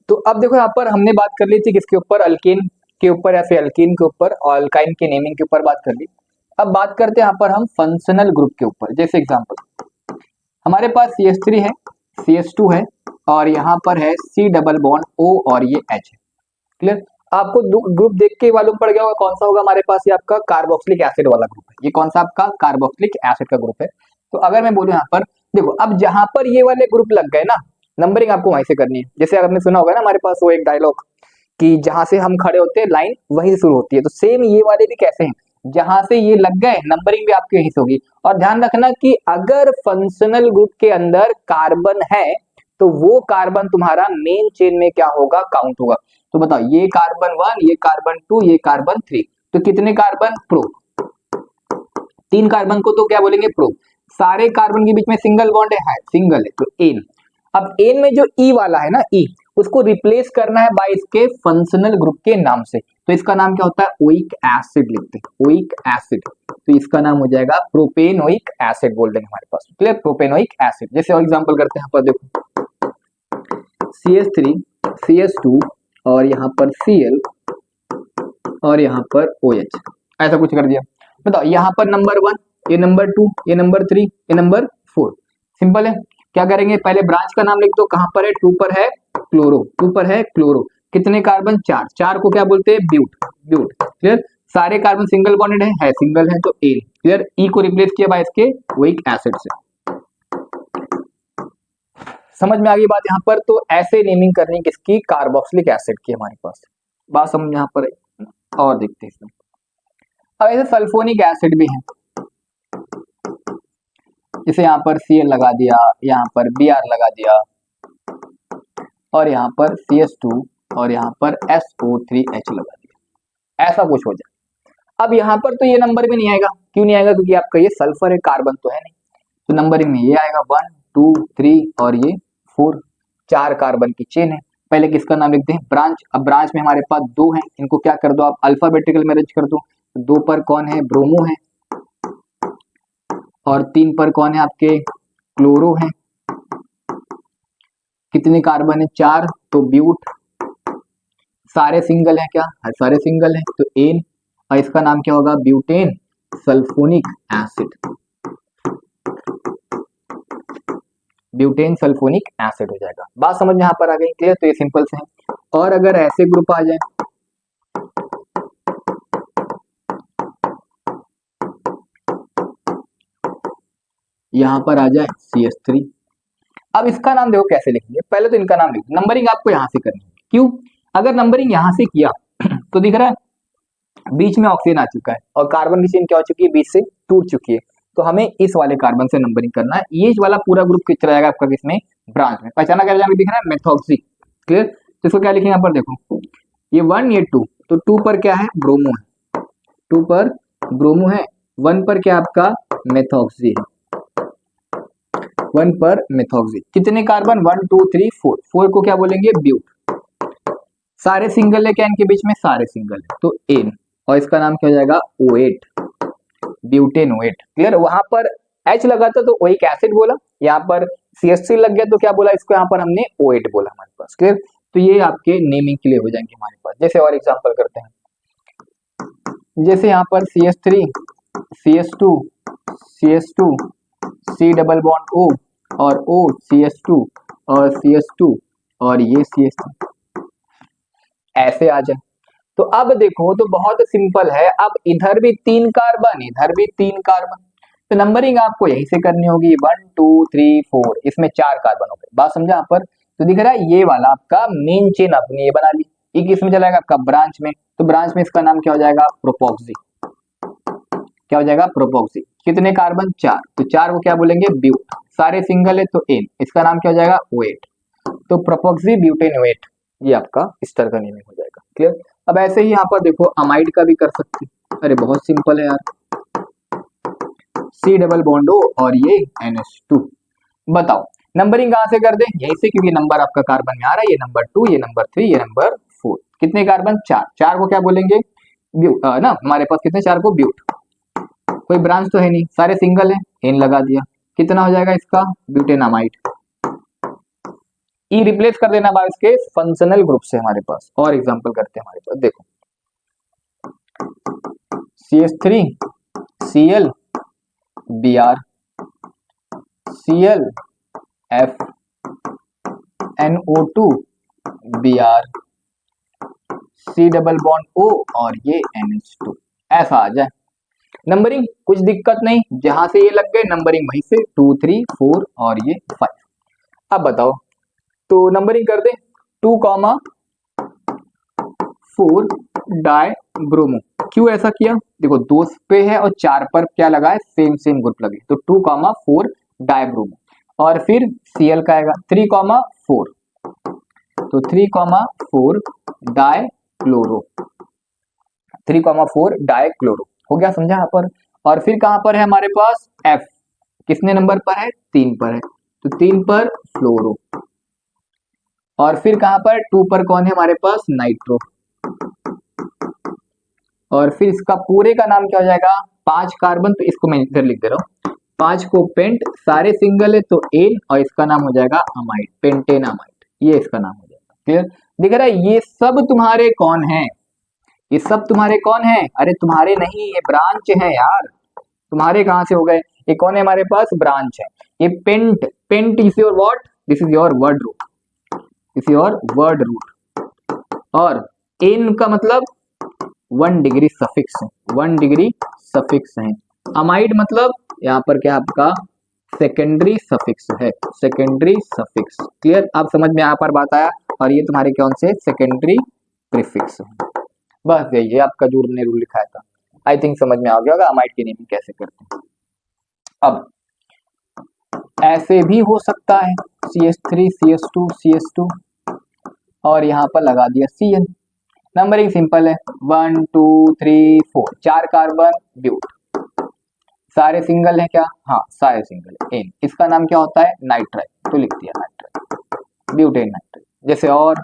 तो अब देखो यहाँ पर हमने बात कर ली थी किसके ऊपर, अल्केन के ऊपर या फिर अल्कीन के ऊपर, और अल्काइन के नेमिंग के ऊपर बात कर ली। अब बात करते हैं यहाँ पर हम फंक्शनल ग्रुप के ऊपर। जैसे एग्जांपल हमारे पास CH3 है, CH2 है, और यहाँ पर है C डबल बॉन्ड O और ये H है, क्लियर। आपको ग्रुप देख के मालूम पड़ गया होगा कौन सा होगा हमारे पास, ये आपका कार्बोक्सिलिक एसिड वाला ग्रुप है। ये कौन सा आपका कार्बोक्सिलिक एसिड का ग्रुप है। तो अगर मैं बोलूं यहाँ पर देखो, अब जहां पर ये वाले ग्रुप लग गए ना, नंबरिंग आपको वहीं से करनी है। जैसे आपने सुना होगा ना हमारे पास वो एक डायलॉग कि जहां से हम खड़े होते हैं लाइन वहीं से शुरू होती है, तो सेम ये वाले भी कैसे हैं, जहां से ये लग गए नंबरिंग भी आपकी यहीं से होगी। और ध्यान रखना कि अगर फंक्शनल ग्रुप के अंदर कार्बन है तो वो कार्बन तुम्हारा मेन चेन में क्या होगा, काउंट होगा। तो बताओ, ये कार्बन 1, ये कार्बन 2, ये कार्बन 3, तो कितने कार्बन, प्रो। 3 कार्बन को तो क्या बोलेंगे, प्रो। सारे कार्बन के बीच में सिंगल बॉन्ड है, सिंगल है, तो एन। अब एन में जो ई वाला है ना, ई, उसको रिप्लेस करना है बाय इसके फंक्शनल ग्रुप के नाम से। तो इसका नाम क्या होता है, ओइक एसिड लिखते हैं, ओइक एसिड। तो इसका नाम हो जाएगा प्रोपेनोइक एसिड बोल देंगे हमारे पास, क्लियर, प्रोपेनोइक एसिड। जैसे और एग्जांपल करते हैं, यहाँ पर देखो CH3 CH2 और यहाँ पर Cl और यहाँ पर OH, ऐसा कुछ कर दिया। बताओ, यहाँ पर नंबर 1, ये नंबर 2, ये नंबर 3, ये नंबर 4। सिंपल है। क्या करेंगे, पहले ब्रांच का नाम लिख दो, कहां पर है, 2 पर है क्लोरो, 2 पर है क्लोरो। कितने कार्बन, 4, 4 को क्या बोलते हैं, ब्यूट, ब्यूट, क्लियर। सारे कार्बन सिंगल बॉन्डेड है सिंगल है, तो ए, क्लियर। ई को रिप्लेस किया बाय इसके ओइक एसिड से। समझ में आ गई बात यहाँ पर। तो ऐसे नेमिंग करनी किसकी, कार्बोक्सिलिक एसिड की हमारे पास। बात समझ यहाँ पर और देखते हैं इसमें। अब ऐसे सल्फोनिक एसिड भी है, जैसे यहाँ पर Cl लगा दिया, यहाँ पर Br लगा दिया, और यहाँ पर CH2 और यहाँ पर SO3H लगा दिया, ऐसा कुछ हो जाए। अब यहाँ पर तो ये नंबर भी नहीं आएगा, क्यों नहीं आएगा, क्योंकि आपका ये सल्फर है, कार्बन तो है नहीं। तो नंबरिंग में ये आएगा 1 2 3 और ये 4, 4 कार्बन की चेन है। पहले किसका नाम लिखते हैं, ब्रांच। अब ब्रांच में हमारे पास 2 हैं, इनको क्या कर दो आप, अल्फाबेटिकल में अरेंज कर दो। 2 पर कौन है, ब्रोमो है, और 3 पर कौन है आपके, क्लोरो है। कितने कार्बन है, 4, तो ब्यूट। सारे सिंगल है क्या, सारे सिंगल है, तो एन, और इसका नाम क्या होगा, butane sulphonic acid, butane sulphonic acid हो जाएगा। बात समझ में यहाँ पर आ गई, क्लियर। तो ये सिंपल से है। और अगर ऐसे ग्रुप आ जाए, यहाँ पर आ जाए CH3। अब इसका नाम देखो कैसे लिखेंगे, पहले तो इनका नाम लिखो, नंबरिंग आपको यहाँ से करनी है। क्यों, अगर नंबरिंग यहाँ से किया तो दिख रहा है बीच में ऑक्सीजन आ चुका है और कार्बन की चेन क्या हो चुकी है, बीच से टूट चुकी है। तो हमें इस वाले कार्बन से नंबरिंग करना है। ये वाला पूरा ग्रुप किस चला जाएगा आपका, किसमें, ब्रांच में। पहचाना क्या जाएगा, दिख रहा है, मेथॉक्सी, क्लियर। तो इसको क्या लिखेंगे यहाँ पर देखो, ये 1 ये 2, तो 2 पर क्या है, ब्रोमो है, 2 पर ब्रोमो है, 1 पर क्या आपका, मेथॉक्सी है, 1 पर मेथॉक्सी। कितने कार्बन, 1 2 3 4, 4 को क्या बोलेंगे, ब्यूट। सारे सिंगल है क्या इनके बीच में, सारे सिंगल है, तो एन, और इसका नाम क्या हो जाएगा, O8, ब्यूटेनोएट, क्लियर। वहां पर H लगा था तो ओइक एसिड बोला, यहाँ पर CH3 लग गया तो क्या बोला, इसको यहाँ पर हमने O8 बोला हमारे पास, क्लियर। तो ये आपके नेमिंग के लिए हो जाएंगे हमारे पास। जैसे और एग्जांपल करते हैं, जैसे यहाँ पर CH3 CH2 CH2 C double bond O और O CH2 और CH2 और ये CH3, ऐसे आ जाए। तो अब देखो, तो बहुत सिंपल है। अब इधर भी 3 कार्बन, इधर भी 3 कार्बन, तो नंबरिंग आपको यहीं से करनी होगी, 1 2 3 4, इसमें 4 कार्बन हो गए। बात समझा यहाँ पर। तो दिख रहा है ये वाला आपका मेन चेन आपने ये बना ली, ये किसमें चला जाएगा, आपका ब्रांच में। तो ब्रांच में इसका नाम क्या हो जाएगा, प्रोपोक्सी, क्या हो जाएगा, प्रोपोक्सी। कितने कार्बन, 4, तो 4 को क्या बोलेंगे, ब्यूट। सारे सिंगल है तो एन, इसका नाम क्या हो जाएगा, O8। तो प्रोपोक्सी ब्यूटेनोएट, ये आपका इस तरह का नेमिंग हो जाएगा, क्लियर। अब ऐसे ही यहाँ पर देखो अमाइड का भी कर सकते हैं, अरे बहुत सिंपल है यार, C डबल बॉन्ड O और ये NH2। बताओ नंबरिंग कहां से कर दें, यहीं से, क्योंकि नंबर आपका कार्बन में आ रहा है, ये नंबर 2, ये नंबर 3, ये नंबर 4। कितने कार्बन, 4, 4 को क्या बोलेंगे, ब्यूट ना, हमारे पास कितने, 4 को ब्यूट। कोई ब्रांच तो है नहीं, सारे सिंगल है, एन लगा दिया। कितना हो जाएगा इसका, ब्यूटेनामाइड। ई रिप्लेस कर देना बाय इसके फंक्शनल ग्रुप से हमारे पास। और एग्जांपल करते हैं हमारे पास, देखो CH3 Cl Br Cl F NO2 Br C double bond O और ये NH2 ऐसा आ जाए। नंबरिंग कुछ दिक्कत नहीं, जहां से ये लग गए नंबरिंग वहीं से 2 3 4 और ये 5। अब बताओ, तो नंबरिंग कर दे 2,4 डाई ब्रोमो। क्यों ऐसा किया? देखो 2 पे है और 4 पर क्या लगा है, सेम सेम ग्रुप लगे, तो 2,4 डाई ब्रोमो। और फिर Cl का आएगा 3,4, तो 3,4 डाई क्लोरो, 3,4 डाई क्लोरो हो गया, समझा यहाँ पर। और फिर कहां पर है हमारे पास F, कितने नंबर पर है, 3 पर है, तो 3 पर फ्लोरो। और फिर कहां पर 2 पर कौन है हमारे पास, नाइट्रो। और फिर इसका पूरे का नाम क्या हो जाएगा, 5 कार्बन, तो इसको मैं इधर लिख दे रहा हूँ, 5 को पेंट, सारे सिंगल है तो एन, और इसका नाम हो जाएगा अमाइड, पेंटेन अमाइड, ये इसका नाम हो जाएगा। क्लियर दिख रहा है? ये सब तुम्हारे कौन है, ये सब तुम्हारे कौन है, अरे तुम्हारे नहीं, ये ब्रांच है यार, तुम्हारे कहां से हो गए, ये कौन है हमारे पास, ब्रांच है। ये pent, pent is your what, this is your word root, this your word root. और एन का मतलब 1 डिग्री सफिक्स है, 1 डिग्री सफिक्स है। अमाइड मतलब यहाँ पर क्या आपका सेकेंडरी सफिक्स है, सेकेंडरी सफिक्स। क्लियर, आप समझ में यहाँ पर बात आया। और ये तुम्हारे कौन से, सेकेंडरी प्रीफिक्स है। बस यही है आपका जो हमने रूल लिखाया था, आई थिंक समझ में आ गया होगा अमाइड की नेमिंग कैसे करते हैं। अब ऐसे भी हो सकता है, CH3 CH2 CH2 और यहाँ पर लगा दिया Cn। नंबरिंग सिंपल है, 1 2 3 4, 4 कार्बन ब्यूट, सारे सिंगल है क्या, हाँ सारे सिंगल है, एन, इसका नाम क्या होता है, नाइट्राइल, तो लिख दिया नाइट्राइल, ब्यूटेन नाइट्राइल। जैसे और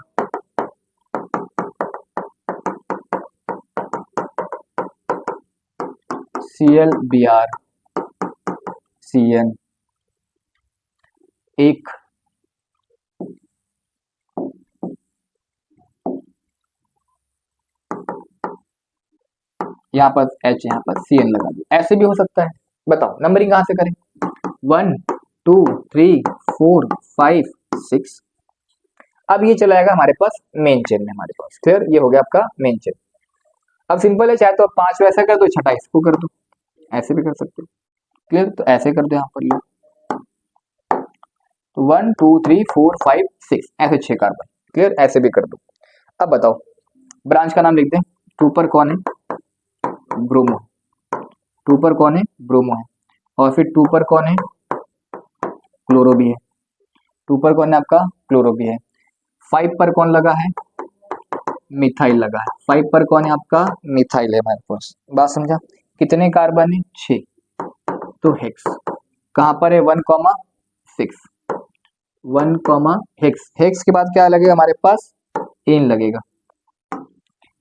ClBr Cn, एक यहाँ पर H, यहाँ पर Cn लगा दिया, ऐसे भी हो सकता है। बताओ नंबरिंग कहां से करें, 1 2 3 4 5 6। अब ये चला जाएगा हमारे पास मेन चेन में, हमारे पास क्लियर, ये हो गया आपका मेन चेन। अब सिंपल है, चाहे तो 5 वैसा कर दो, छठा इसको कर दो, ऐसे भी कर सकते हो। क्लियर, तो ऐसे कर दो यहाँ पर, ये 1 2 3 4 5 6 ऐसे 6 कार्बन। क्लियर, ऐसे भी कर दो। अब बताओ ब्रांच का नाम लिख दें, 2 पर कौन है, ब्रोमो, 2 पर कौन है, ब्रोमो है। और फिर 2 पर कौन है, क्लोरो भी है, 2 पर कौन है आपका, क्लोरो भी है। 5 पर कौन लगा है, मिथाइल लगा है, 5 पर कौन है आपका, मिथाइल है हमारे पास। बात समझा, कितने कार्बन है, 6, तो हेक्स कहां पर है, 1,6, 1, हेक्स, हेक्स के बाद क्या लगेगा हमारे पास, एन लगेगा,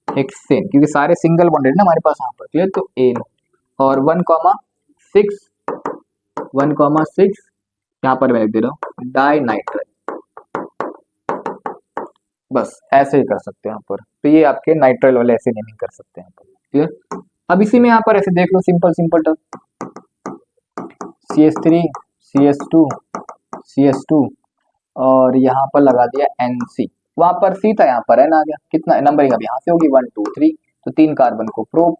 हेक्सेन, क्योंकि सारे सिंगल बॉन्डेड ना हमारे पास यहाँ पर। क्लियर, तो एन, और 1,6, 1,6 यहाँ पर मैं लिख दे रहा हूँ डाई नाइट्राइल। बस ऐसे ही कर सकते हैं यहाँ पर, तो ये आपके नाइट्राइल वाले ऐसे नेमिंग कर सकते हैं। क्लियर, अब इसी में यहाँ पर ऐसे देख लो, simple simple term, CH3 CH2 CH2 और यहाँ पर लगा दिया NC, वहां पर C था, यहाँ पर N आ गया। कितना नंबरिंग अब यहाँ से होगी, 1 2 3, तो 3 कार्बन को प्रोप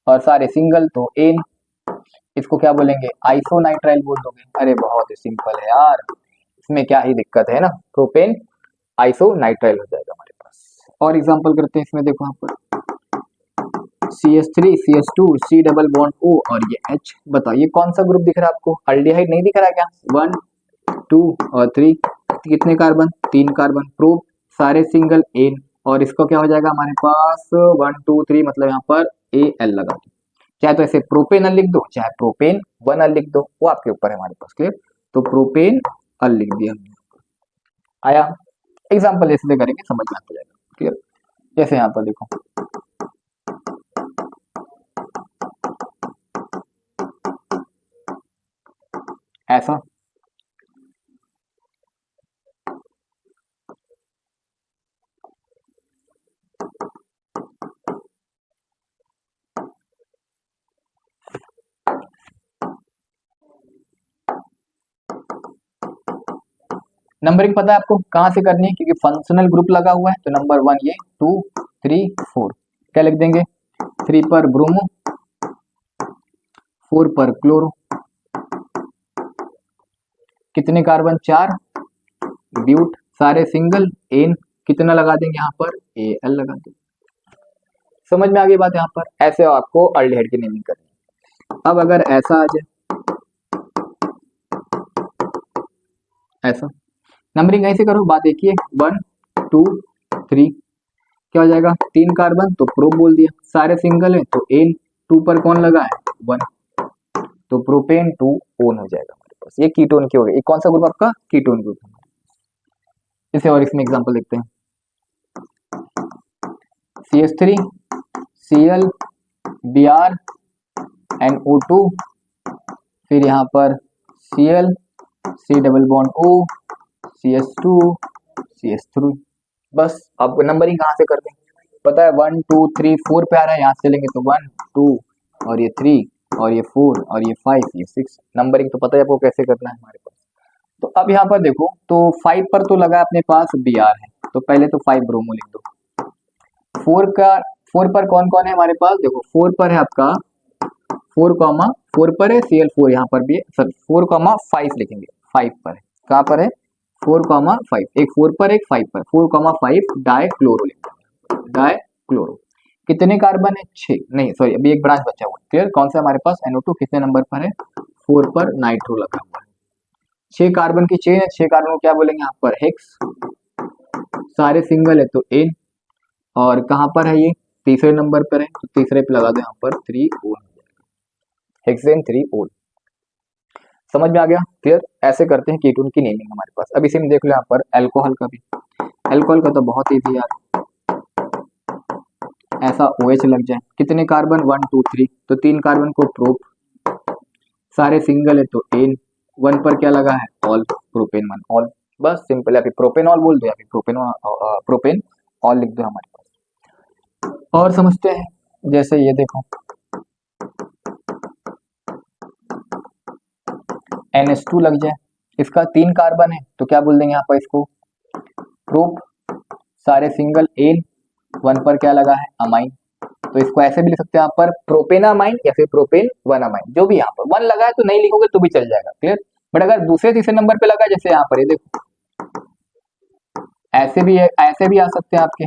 और सारे सिंगल, तो एन, इसको क्या बोलेंगे, आइसोनाइट्राइल बोल दोगे। अरे बहुत ही सिंपल है यार, इसमें क्या ही दिक्कत है ना, प्रोपेन आइसोनाइट्राइल हो जाएगा हमारे पास। और एग्जांपल करते हैं इसमें, देखो यहाँ पर CH3 CH2 C double bond O और ये H। बताओ ये कौन सा ग्रुप दिख रहा है आपको, अल्डिहाइड नहीं दिख रहा क्या, 1 2 और 3, कितने कार्बन, 3 कार्बन, प्रोप, सारे सिंगल, एन, और इसको क्या हो जाएगा हमारे पास 1 2 3, मतलब यहाँ पर Al लगा दो। चाहे तो ऐसे प्रोपेन अल लिख दो, चाहे प्रोपेन 1 अल लिख दो, वो आपके ऊपर है हमारे पास। क्लियर, तो प्रोपेन अल लिख दिया हमने। आया, एग्जाम्पल ऐसे करेंगे समझ में आता जाएगा। क्लियर, जैसे यहाँ पर देखो ऐसा, नंबरिंग पता है आपको कहाँ से करनी है, क्योंकि फंक्शनल ग्रुप लगा हुआ है। तो नंबर 1 ये 2 3 4 क्या लिख देंगे, 3 पर ब्रोमो, 4 पर क्लोरो, कितने कार्बन 4, ब्यूट, सारे सिंगल, एन कितना लगा देंगे यहाँ पर, एल लगा देंगे। समझ में आ गई बात यहाँ पर। ऐसे आपको अल्डिहाइड की नेमिंग करनी है। अब अगर ऐसा आ जाए, ऐसा नंबरिंग ऐसे करो, बात देखिए 1 2 3 क्या हो जाएगा, 3 कार्बन तो प्रो बोल दिया, सारे सिंगल है तो एन, 2 पर कौन लगा है 1, तो प्रोपेन 2 ओन हो जाएगा हमारे पास। ये कीटोन की हो गई। ये कौन सा ग्रुप आपका, कीटोन ग्रुप है। इसे और इसमें एग्जांपल देखते हैं, CH3 Cl Br NO2, फिर यहाँ पर Cl C double bond O CH2 CH3। बस अब नंबरिंग कहाँ से कर दें, पता है 1 2 3 4 पे आ रहा है, यहाँ से लेंगे तो 1 2 और ये 3 और ये 4 और ये 5 ये 6। नंबरिंग तो पता है आपको कैसे करना है हमारे पास। तो अब यहाँ पर देखो, तो 5 पर तो लगा अपने पास Br है, तो पहले तो 5 ब्रोमो लिख दो। 4 पर कौन कौन है हमारे पास, देखो 4 पर है आपका 4 पर है Cl4, यहाँ पर भी है, सर 4 5 लिखेंगे, 5 पर है, कहाँ पर है 4 5, एक 4 पर एक 5 पर, 4 5 डाई क्लोरो लिखेंगे, डाई क्लोरो। कितने कार्बन है 6, नहीं सॉरी अभी एक ब्रांच बचा हुआ है, क्लियर। कौन सा हमारे पास NO2 कितने नंबर पर है, 4 पर नाइट्रो लगा हुआ है। 6 कार्बन की चेन है, 6 कार्बन को क्या बोलेंगे यहाँ पर हेक्स, सारे सिंगल है तो एन, और कहाँ पर है ये तीसरे नंबर पर है, तो तीसरे पे लगा दो यहाँ पर 3 ओन, हेक्सेन 3 ओन। समझ में आ गया, क्लियर। ऐसे करते हैं कीटोन की नेमिंग हमारे पास। अब इसी में देख लो यहाँ पर अल्कोहल का भी, अल्कोहल का तो बहुत ईजी यार, ऐसा OH लग जाए, कितने कार्बन 1 2 3, तो 3 कार्बन को प्रोप, सारे सिंगल है तो एन, 1 पर क्या लगा है ऑल, प्रोपेन 1 ऑल। बस सिंपल है, प्रोपेन ऑल बोल दो या फिर प्रोपेन ऑल लिख दो हमारे पास। और समझते हैं, जैसे ये देखो NH2 लग जाए, इसका 3 कार्बन है तो क्या बोल देंगे यहाँ पर इसको प्रोप, सारे सिंगल एन, 1 पर क्या लगा है अमाइन, तो इसको ऐसे भी लिख सकते हैं यहाँ पर प्रोपेनामाइन या फिर प्रोपेन 1 अमाइन, जो भी यहाँ पर 1 लगा है तो नहीं लिखोगे तो भी चल जाएगा, क्लियर। बट अगर दूसरे तीसरे नंबर पे लगा है, जैसे यहाँ पर ये देखो ऐसे भी है, ऐसे भी आ सकते हैं आपके,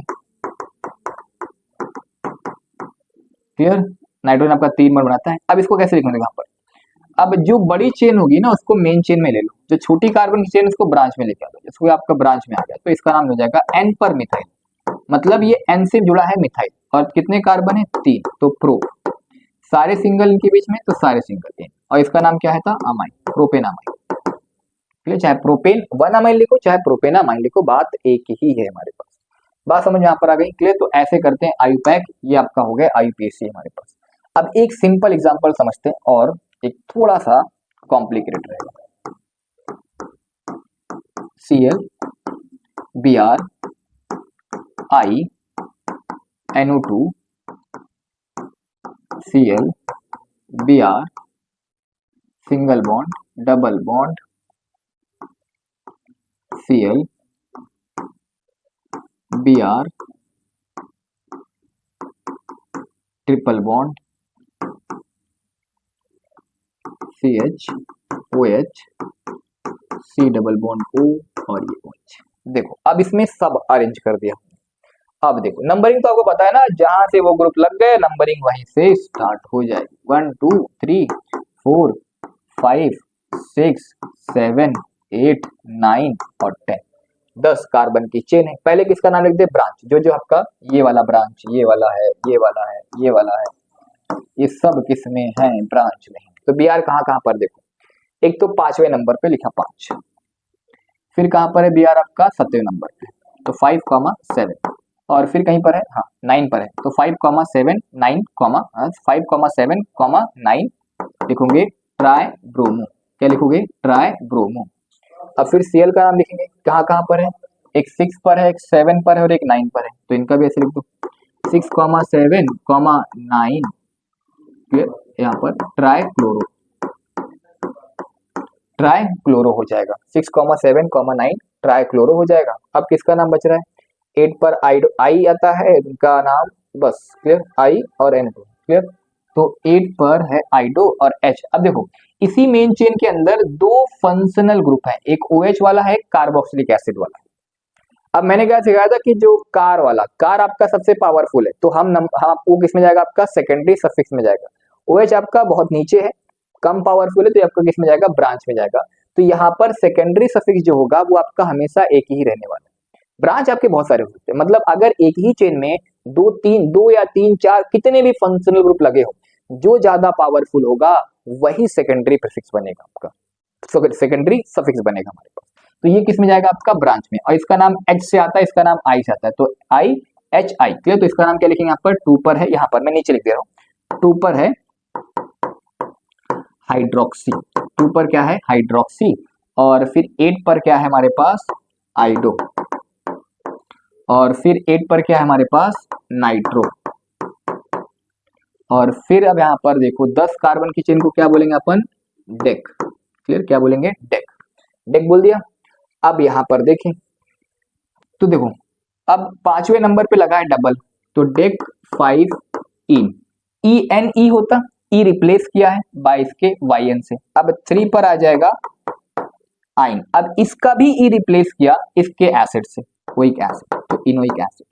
क्लियर। नाइट्रोजन आपका 3 बार बनाता है। अब इसको कैसे लिखेंगे यहाँ पर, अब जो बड़ी चेन होगी ना उसको मेन चेन में ले लो, जो छोटी कार्बन की चेन उसको ब्रांच में लेके आ दो, इसको आपका ब्रांच में आ गया तो इसका नाम हो जाएगा N पर मिथाइल, मतलब ये N से जुड़ा है मिथाइल, और कितने कार्बन है 3, तो प्रो, सारे सिंगल इनके बीच में तो सारे सिंगल एन, और इसका नाम क्या है था अमाइन, प्रोपेनामाइन, ठीक है। चाहे प्रोपेन 1 अमाइन लिखो चाहे प्रोपेनामाइन लिखो, बात एक ही है हमारे पास। बात समझ में यहाँ पर आ गई, क्लियर। तो ऐसे करते हैं आयुपैक, ये आपका हो गया IUPAC हमारे पास। अब एक सिंपल एग्जांपल समझते हैं और एक थोड़ा सा कॉम्प्लिकेटेड रहेगा। Cl Br I NO2 Cl Br single bond double bond Cl Br triple bond CH OH C double bond O और ये OH। देखो अब इसमें सब अरेंज कर दिया। अब देखो नंबरिंग तो आपको पता है ना, जहां से वो ग्रुप लग गए नंबरिंग वहीं से स्टार्ट हो जाएगी। 1 2 3 4 5 6 7 8 9 और 10, 10 कार्बन की चेन है। पहले किसका नाम लिख दे, ब्रांच, जो जो आपका ये वाला ब्रांच, ये वाला है, ये वाला है, ये वाला है, ये सब किसमें है ब्रांच में। तो Br कहाँ कहाँ पर देखो, एक तो 5वें नंबर पे लिखा 5, फिर कहाँ पर है Br आपका 7वें नंबर पे, तो 5, 7, और फिर कहीं पर है हाँ 9 पर है, तो 5, 7, 9, 5, 7, 9 लिखोगे ट्राई ब्रोमो, क्या लिखोगे ट्राई ब्रोमो। अब फिर Cl का नाम लिखेंगे, कहाँ कहाँ पर है, एक 6 पर है, एक 7 पर है और एक 9 पर है, तो इनका भी ऐसे लिख दो 6, 7, 9, यहाँ पर ट्राई क्लोरो हो जाएगा, 6, 7, 9 ट्राइक्लोरो हो जाएगा। अब किसका नाम बच रहा है, 8 पर आई आता है, इनका नाम बस क्लियर, आई और N2 क्लियर। तो 8 पर है आइडो और H। अब देखो इसी मेन चेन के अंदर दो फंक्शनल ग्रुप है, एक OH वाला है, कार्बोक्सिलिक एसिड वाला है। अब मैंने क्या सिखाया था कि जो कार वाला, कार आपका सबसे पावरफुल है, तो हम वो किस में जाएगा, आपका सेकेंडरी सफिक्स में जाएगा। OH आपका बहुत नीचे है, कम पावरफुल है, तो आपका किस में जाएगा, ब्रांच में जाएगा। तो यहाँ पर सेकेंडरी सफिक्स जो होगा वो आपका हमेशा एक ही रहने वाला है। ब्रांच आपके बहुत सारे हो सकते हैं, मतलब अगर एक ही चेन में दो या तीन चार कितने भी फंक्शनल ग्रुप लगे हो, जो ज्यादा पावरफुल होगा वही सेकेंडरी प्रीफिक्स बनेगा आपका, सेकेंडरी सफिक्स बनेगा हमारे पास। तो ये किस में जाएगा, आपका ब्रांच में। और इसका नाम H से आता है, इसका नाम I से आता है, तो IHI क्लियर। तो इसका नाम क्या लिखेंगे, यहाँ पर 2 पर है, यहाँ पर मैं नीचे लिख दे रहा हूँ, 2 पर है हाइड्रोक्सी, 2 पर क्या है, हाइड्रोक्सी। और फिर 8 पर क्या है हमारे पास, आइडो। और फिर 8 पर क्या है हमारे पास, नाइट्रो। और फिर अब यहाँ पर देखो 10 कार्बन की चेन को क्या बोलेंगे अपन, डेक क्लियर। क्या बोलेंगे, डेक, डेक बोल दिया। अब यहाँ पर देखें तो देखो अब 5वें नंबर पे लगा है डबल, तो डेक 5 इन, ENE होता, E रिप्लेस किया है बाय इसके YN से। अब 3 पर आ जाएगा आइन, अब इसका भी E रिप्लेस किया इसके एसिड से, ओइक एसिड, तो इनोइक एसिड।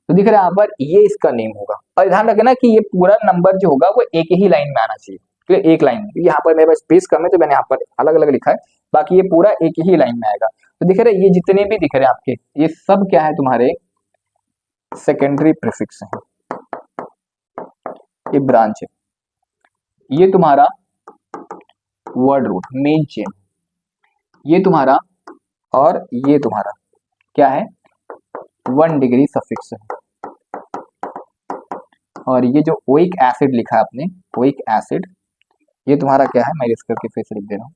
तो दिख रहा है यहाँ पर, ये इसका नेम होगा। और ध्यान रखना कि ये पूरा नंबर जो होगा वो एक ही लाइन में आना चाहिए, क्लियर, एक लाइन में। यहाँ पर मेरे पास स्पेस कम है तो मैंने यहाँ पर अलग अलग लिखा है, बाकी ये पूरा एक ही लाइन में आएगा। तो दिख रहा है ये जितने भी दिख रहे हैं आपके, ये सब क्या है, तुम्हारे सेकेंडरी प्रीफिक्स है। ये ब्रांच है, ये तुम्हारा वर्ड रूट मेन चेन, ये तुम्हारा, और ये तुम्हारा क्या है, 1 डिग्री सफिक्स है। और ये जो ओइक एसिड लिखा है आपने, ओइक एसिड, ये तुम्हारा क्या है, मैं इस करके फिर से लिख दे रहा हूं,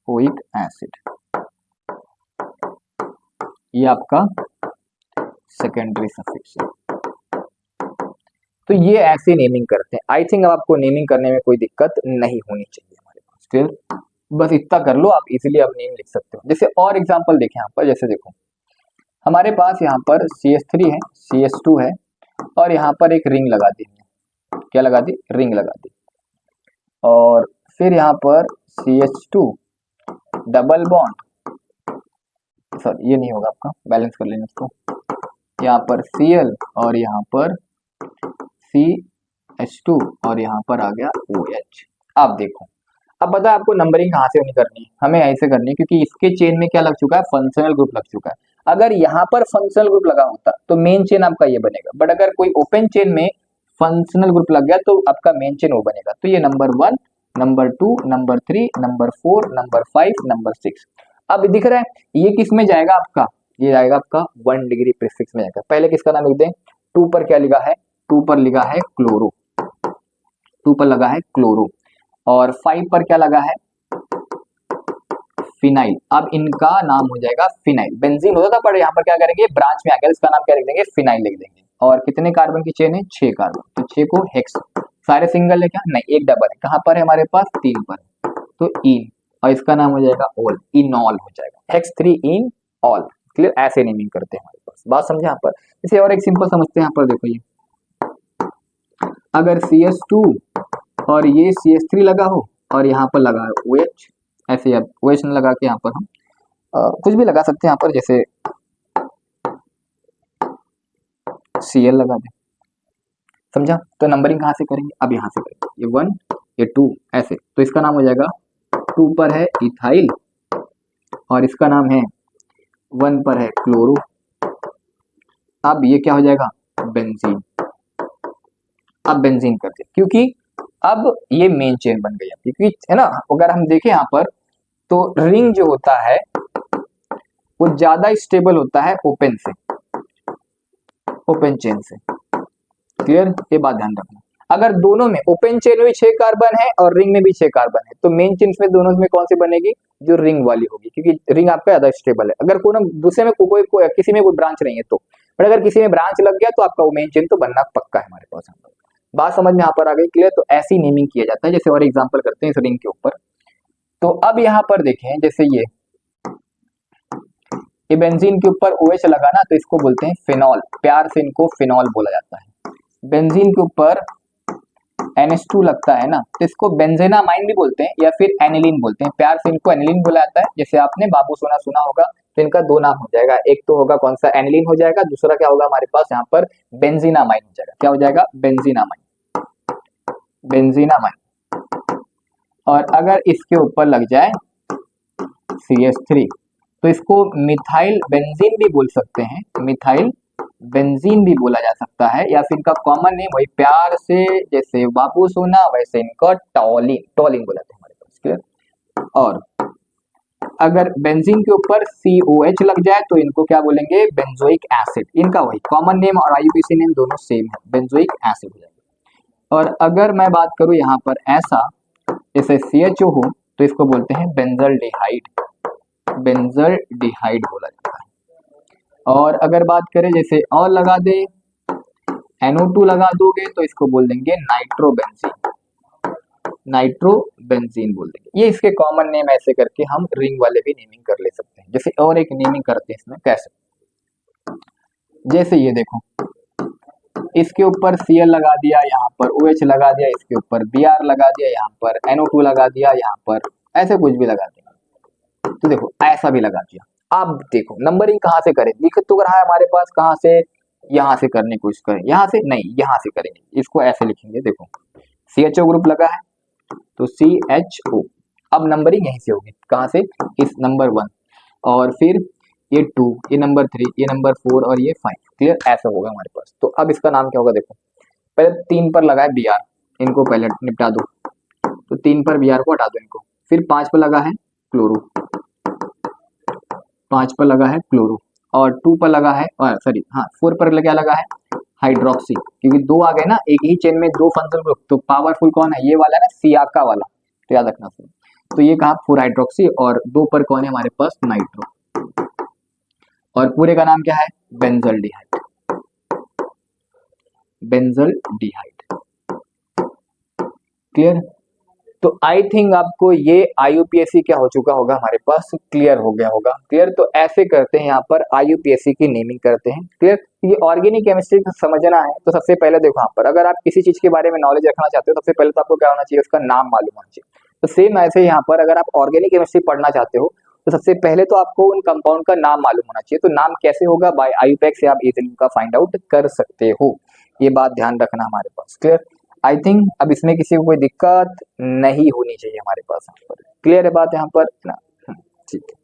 ओइक एसिड, ये आपका सेकेंडरी सफिक्स है। तो ये ऐसे नेमिंग करते हैं। आई थिंक अब आपको नेमिंग करने में कोई दिक्कत नहीं होनी चाहिए हमारे पास, फिर बस इतना कर लो आप, इजीली आप नेम लिख सकते हो। जैसे और एग्जांपल देखें यहाँ पर, जैसे देखो हमारे पास यहाँ पर CH3 है, CH2 है, और यहाँ पर एक रिंग लगा दी, क्या लगा दी, रिंग लगा दी। और फिर यहाँ पर CH2 डबल बॉन्ड, सॉरी ये नहीं होगा आपका, बैलेंस कर लेना इसको, यहाँ पर Cl और यहाँ पर CH2 और यहाँ पर आ गया OH। अब देखो, अब पता है आपको नंबरिंग कहाँ से होनी करनी है, हमें ऐसे करनी है, क्योंकि इसके चेन में क्या लग चुका है, फंक्शनल ग्रुप लग चुका है। अगर यहाँ पर फंक्शनल ग्रुप लगा होता तो मेन चेन आपका ये बनेगा, बट अगर कोई ओपन चेन में फंक्शनल ग्रुप लग गया तो आपका मेन चेन वो बनेगा। तो ये number 1, number 2, number 3, number 4, number 5, number 6। अब दिख रहा है ये किस में जाएगा आपका, ये जाएगा आपका 1 डिग्री प्रीफिक्स में जाएगा। पहले किसका नाम लिख दें, 2 पर क्या लिखा है, 2 पर लिखा है क्लोरो, 2 पर लगा है क्लोरो। और 5 पर क्या लगा है, फिनाइल। अब इनका नाम हो जाएगा फिनाइल, बेंजीन होता था पर यहाँ पर क्या करेंगे, ब्रांच में आ गया, इसका नाम क्या लिख देंगे, फिनाइल लिख देंगे। और कितने कार्बन की चेन है, 6 कार्बन, तो 6 को हेक्स, सारे सिंगल है क्या, नहीं एक डबल है, कहाँ पर है हमारे पास, 3 पर, तो इन, और इसका नाम हो जाएगा ऑल, इनॉल हो जाएगा, हेक्स 3 इन ऑल, क्लियर। ऐसे नेमिंग करते हैं हमारे पास, बात समझे यहाँ पर। इसे और एक सिंपल समझते हैं, यहाँ पर देखो ये अगर CH2 और ये CH3 लगा हो और यहाँ पर लगा है OH, ऐसे अब OH न लगा के यहाँ पर हम कुछ भी लगा सकते हैं, यहाँ पर जैसे Cl लगा दें, समझा। तो नंबरिंग कहाँ से करेंगे, अब यहाँ से करेंगे, ये 1 ये 2 ऐसे, तो इसका नाम हो जाएगा, 2 पर है इथाइल और इसका नाम है 1 पर है क्लोरो। अब ये क्या हो जाएगा, बेंजीन। अब बेंजीन करते हैं, क्योंकि अब ये मेन चेन बन गई है, क्योंकि है ना, अगर हम देखें यहाँ पर तो रिंग जो होता है वो ज्यादा स्टेबल होता है ओपन से, ओपन चेन से, क्लियर, ये बात ध्यान रखना। अगर दोनों में, ओपन चेन में भी 6 कार्बन है और रिंग में भी 6 कार्बन है, तो मेन चेन में दोनों में कौन सी बनेगी, जो रिंग वाली होगी, क्योंकि रिंग आपका ज्यादा स्टेबल है। अगर कोनो दूसरे में किसी में कोई ब्रांच नहीं है तो, बट अगर किसी में ब्रांच लग गया तो आपका वो मेन चेन तो बनना पक्का है हमारे पास। बात समझ में यहाँ पर आ गई, क्लियर। तो ऐसी नेमिंग किया जाता है, जैसे और एग्जांपल करते हैं इस रिंग के ऊपर। तो अब यहाँ पर देखें, जैसे ये बेंजीन के ऊपर OH लगा ना, तो इसको बोलते हैं फिनॉल, प्यार से इनको फिनॉल बोला जाता है। बेंजीन के ऊपर NH2 लगता है ना, तो इसको बेंजेनामाइन भी बोलते हैं या फिर एनिलीन बोलते हैं, प्यार से इनको एनिलीन बोला जाता है। जैसे आपने बाबू सोना सुना होगा, तो इनका दो नाम हो जाएगा, एक तो होगा कौन सा, एनिलीन हो जाएगा, दूसरा क्या होगा हमारे पास यहाँ पर बेंजीनामाइन हो जाएगा। क्या हो जाएगा, बेंजीनामाइन, बेंजीनामाइन। और अगर इसके ऊपर लग जाए CH3, तो इसको मिथाइल बेंजीन भी बोल सकते हैं, मिथाइल बेंजीन भी बोला जा सकता है, या फिर इनका कॉमन नेम वही प्यार से जैसे बाबू सोना वैसे इनका टॉलिन, टॉलिन बोला जाता है हमारे पास, क्लियर। और अगर बेंजीन के ऊपर COH लग जाए तो इनको क्या बोलेंगे, बेंजोइक एसिड। इनका वही कॉमन नेम और IUPAC नेम दोनों सेम है, बेंजोइक एसिड हो जाएगा। और अगर मैं बात करूं यहाँ पर ऐसा जैसे CHO हो, तो इसको बोलते हैं बेंजल्डिहाइड, बेंजल्डिहाइड बोला जाता है। और अगर बात करें जैसे और लगा दे, NO2 लगा दोगे तो इसको बोल देंगे नाइट्रोबेंजीन, नाइट्रोबेंजीन बोल देंगे। ये इसके कॉमन नेम, ऐसे करके हम रिंग वाले भी नेमिंग कर ले सकते हैं। जैसे और एक नेमिंग करते हैं इसमें, कैसे, जैसे ये देखो, इसके ऊपर Cl लगा दिया, यहाँ पर OH लगा दिया, इसके ऊपर Br लगा दिया, यहाँ पर NO2 लगा दिया, यहाँ पर ऐसे कुछ भी लगा दिया, तो देखो ऐसा भी लगा दिया। अब देखो नंबरिंग कहाँ से करें, दिख तो रहा है हमारे पास, कहाँ से, यहाँ से करने की कोशिश करें, यहाँ से नहीं, यहाँ से करेंगे, इसको ऐसे लिखेंगे। देखो CHO ग्रुप लगा है तो CHO, अब नंबरिंग यहीं से होगी, कहाँ से, इस नंबर 1, और फिर ये 2, ये नंबर 3, ये नंबर 4 और ये 5, क्लियर, ऐसा होगा हमारे पास। तो अब इसका नाम क्या होगा, देखो पहले 3 पर लगा है Br, इनको पहले निपटा दो, तो 3 पर Br को हटा दो इनको। फिर 5 पर लगा है क्लोरो, 5 पर लगा है क्लोरो, और 2 पर लगा है, और सॉरी हाँ 4 पर क्या लगा है, हाइड्रोक्सी, क्योंकि 2 आ गए ना एक ही चेन में 2 फंक्शनल ग्रुप, तो पावरफुल कौन है, ये वाला ना, सियाका वाला, तो याद रखना सर। तो ये कहा 4 हाइड्रोक्सी, और 2 पर कौन है हमारे पास, नाइट्रो, और पूरे का नाम क्या है, बेंजल्डिहाइड, बेंजल्डिहाइड, क्लियर। तो आई थिंक आपको ये IUPAC क्या हो चुका होगा हमारे पास, क्लियर हो गया होगा, क्लियर। तो ऐसे करते हैं यहाँ पर IUPAC की नेमिंग करते हैं, क्लियर। ये ऑर्गेनिक केमिस्ट्री समझना है तो सबसे पहले देखो यहाँ पर, अगर आप किसी चीज के बारे में नॉलेज रखना चाहते हो, सबसे पहले तो आपको क्या होना चाहिए, उसका नाम मालूम होना चाहिए। तो सेम ऐसे यहाँ पर अगर आप ऑर्गेनिक केमिस्ट्री पढ़ना चाहते हो, तो सबसे पहले तो आपको उन कंपाउंड का नाम मालूम होना चाहिए। तो नाम कैसे होगा, बाय IUPAC से आप इजीली उनका फाइंड आउट कर सकते हो, ये बात ध्यान रखना हमारे पास, क्लियर। आई थिंक अब इसमें किसी को कोई दिक्कत नहीं होनी चाहिए हमारे पास यहाँ पर, क्लियर है बात यहाँ पर ना, ठीक है।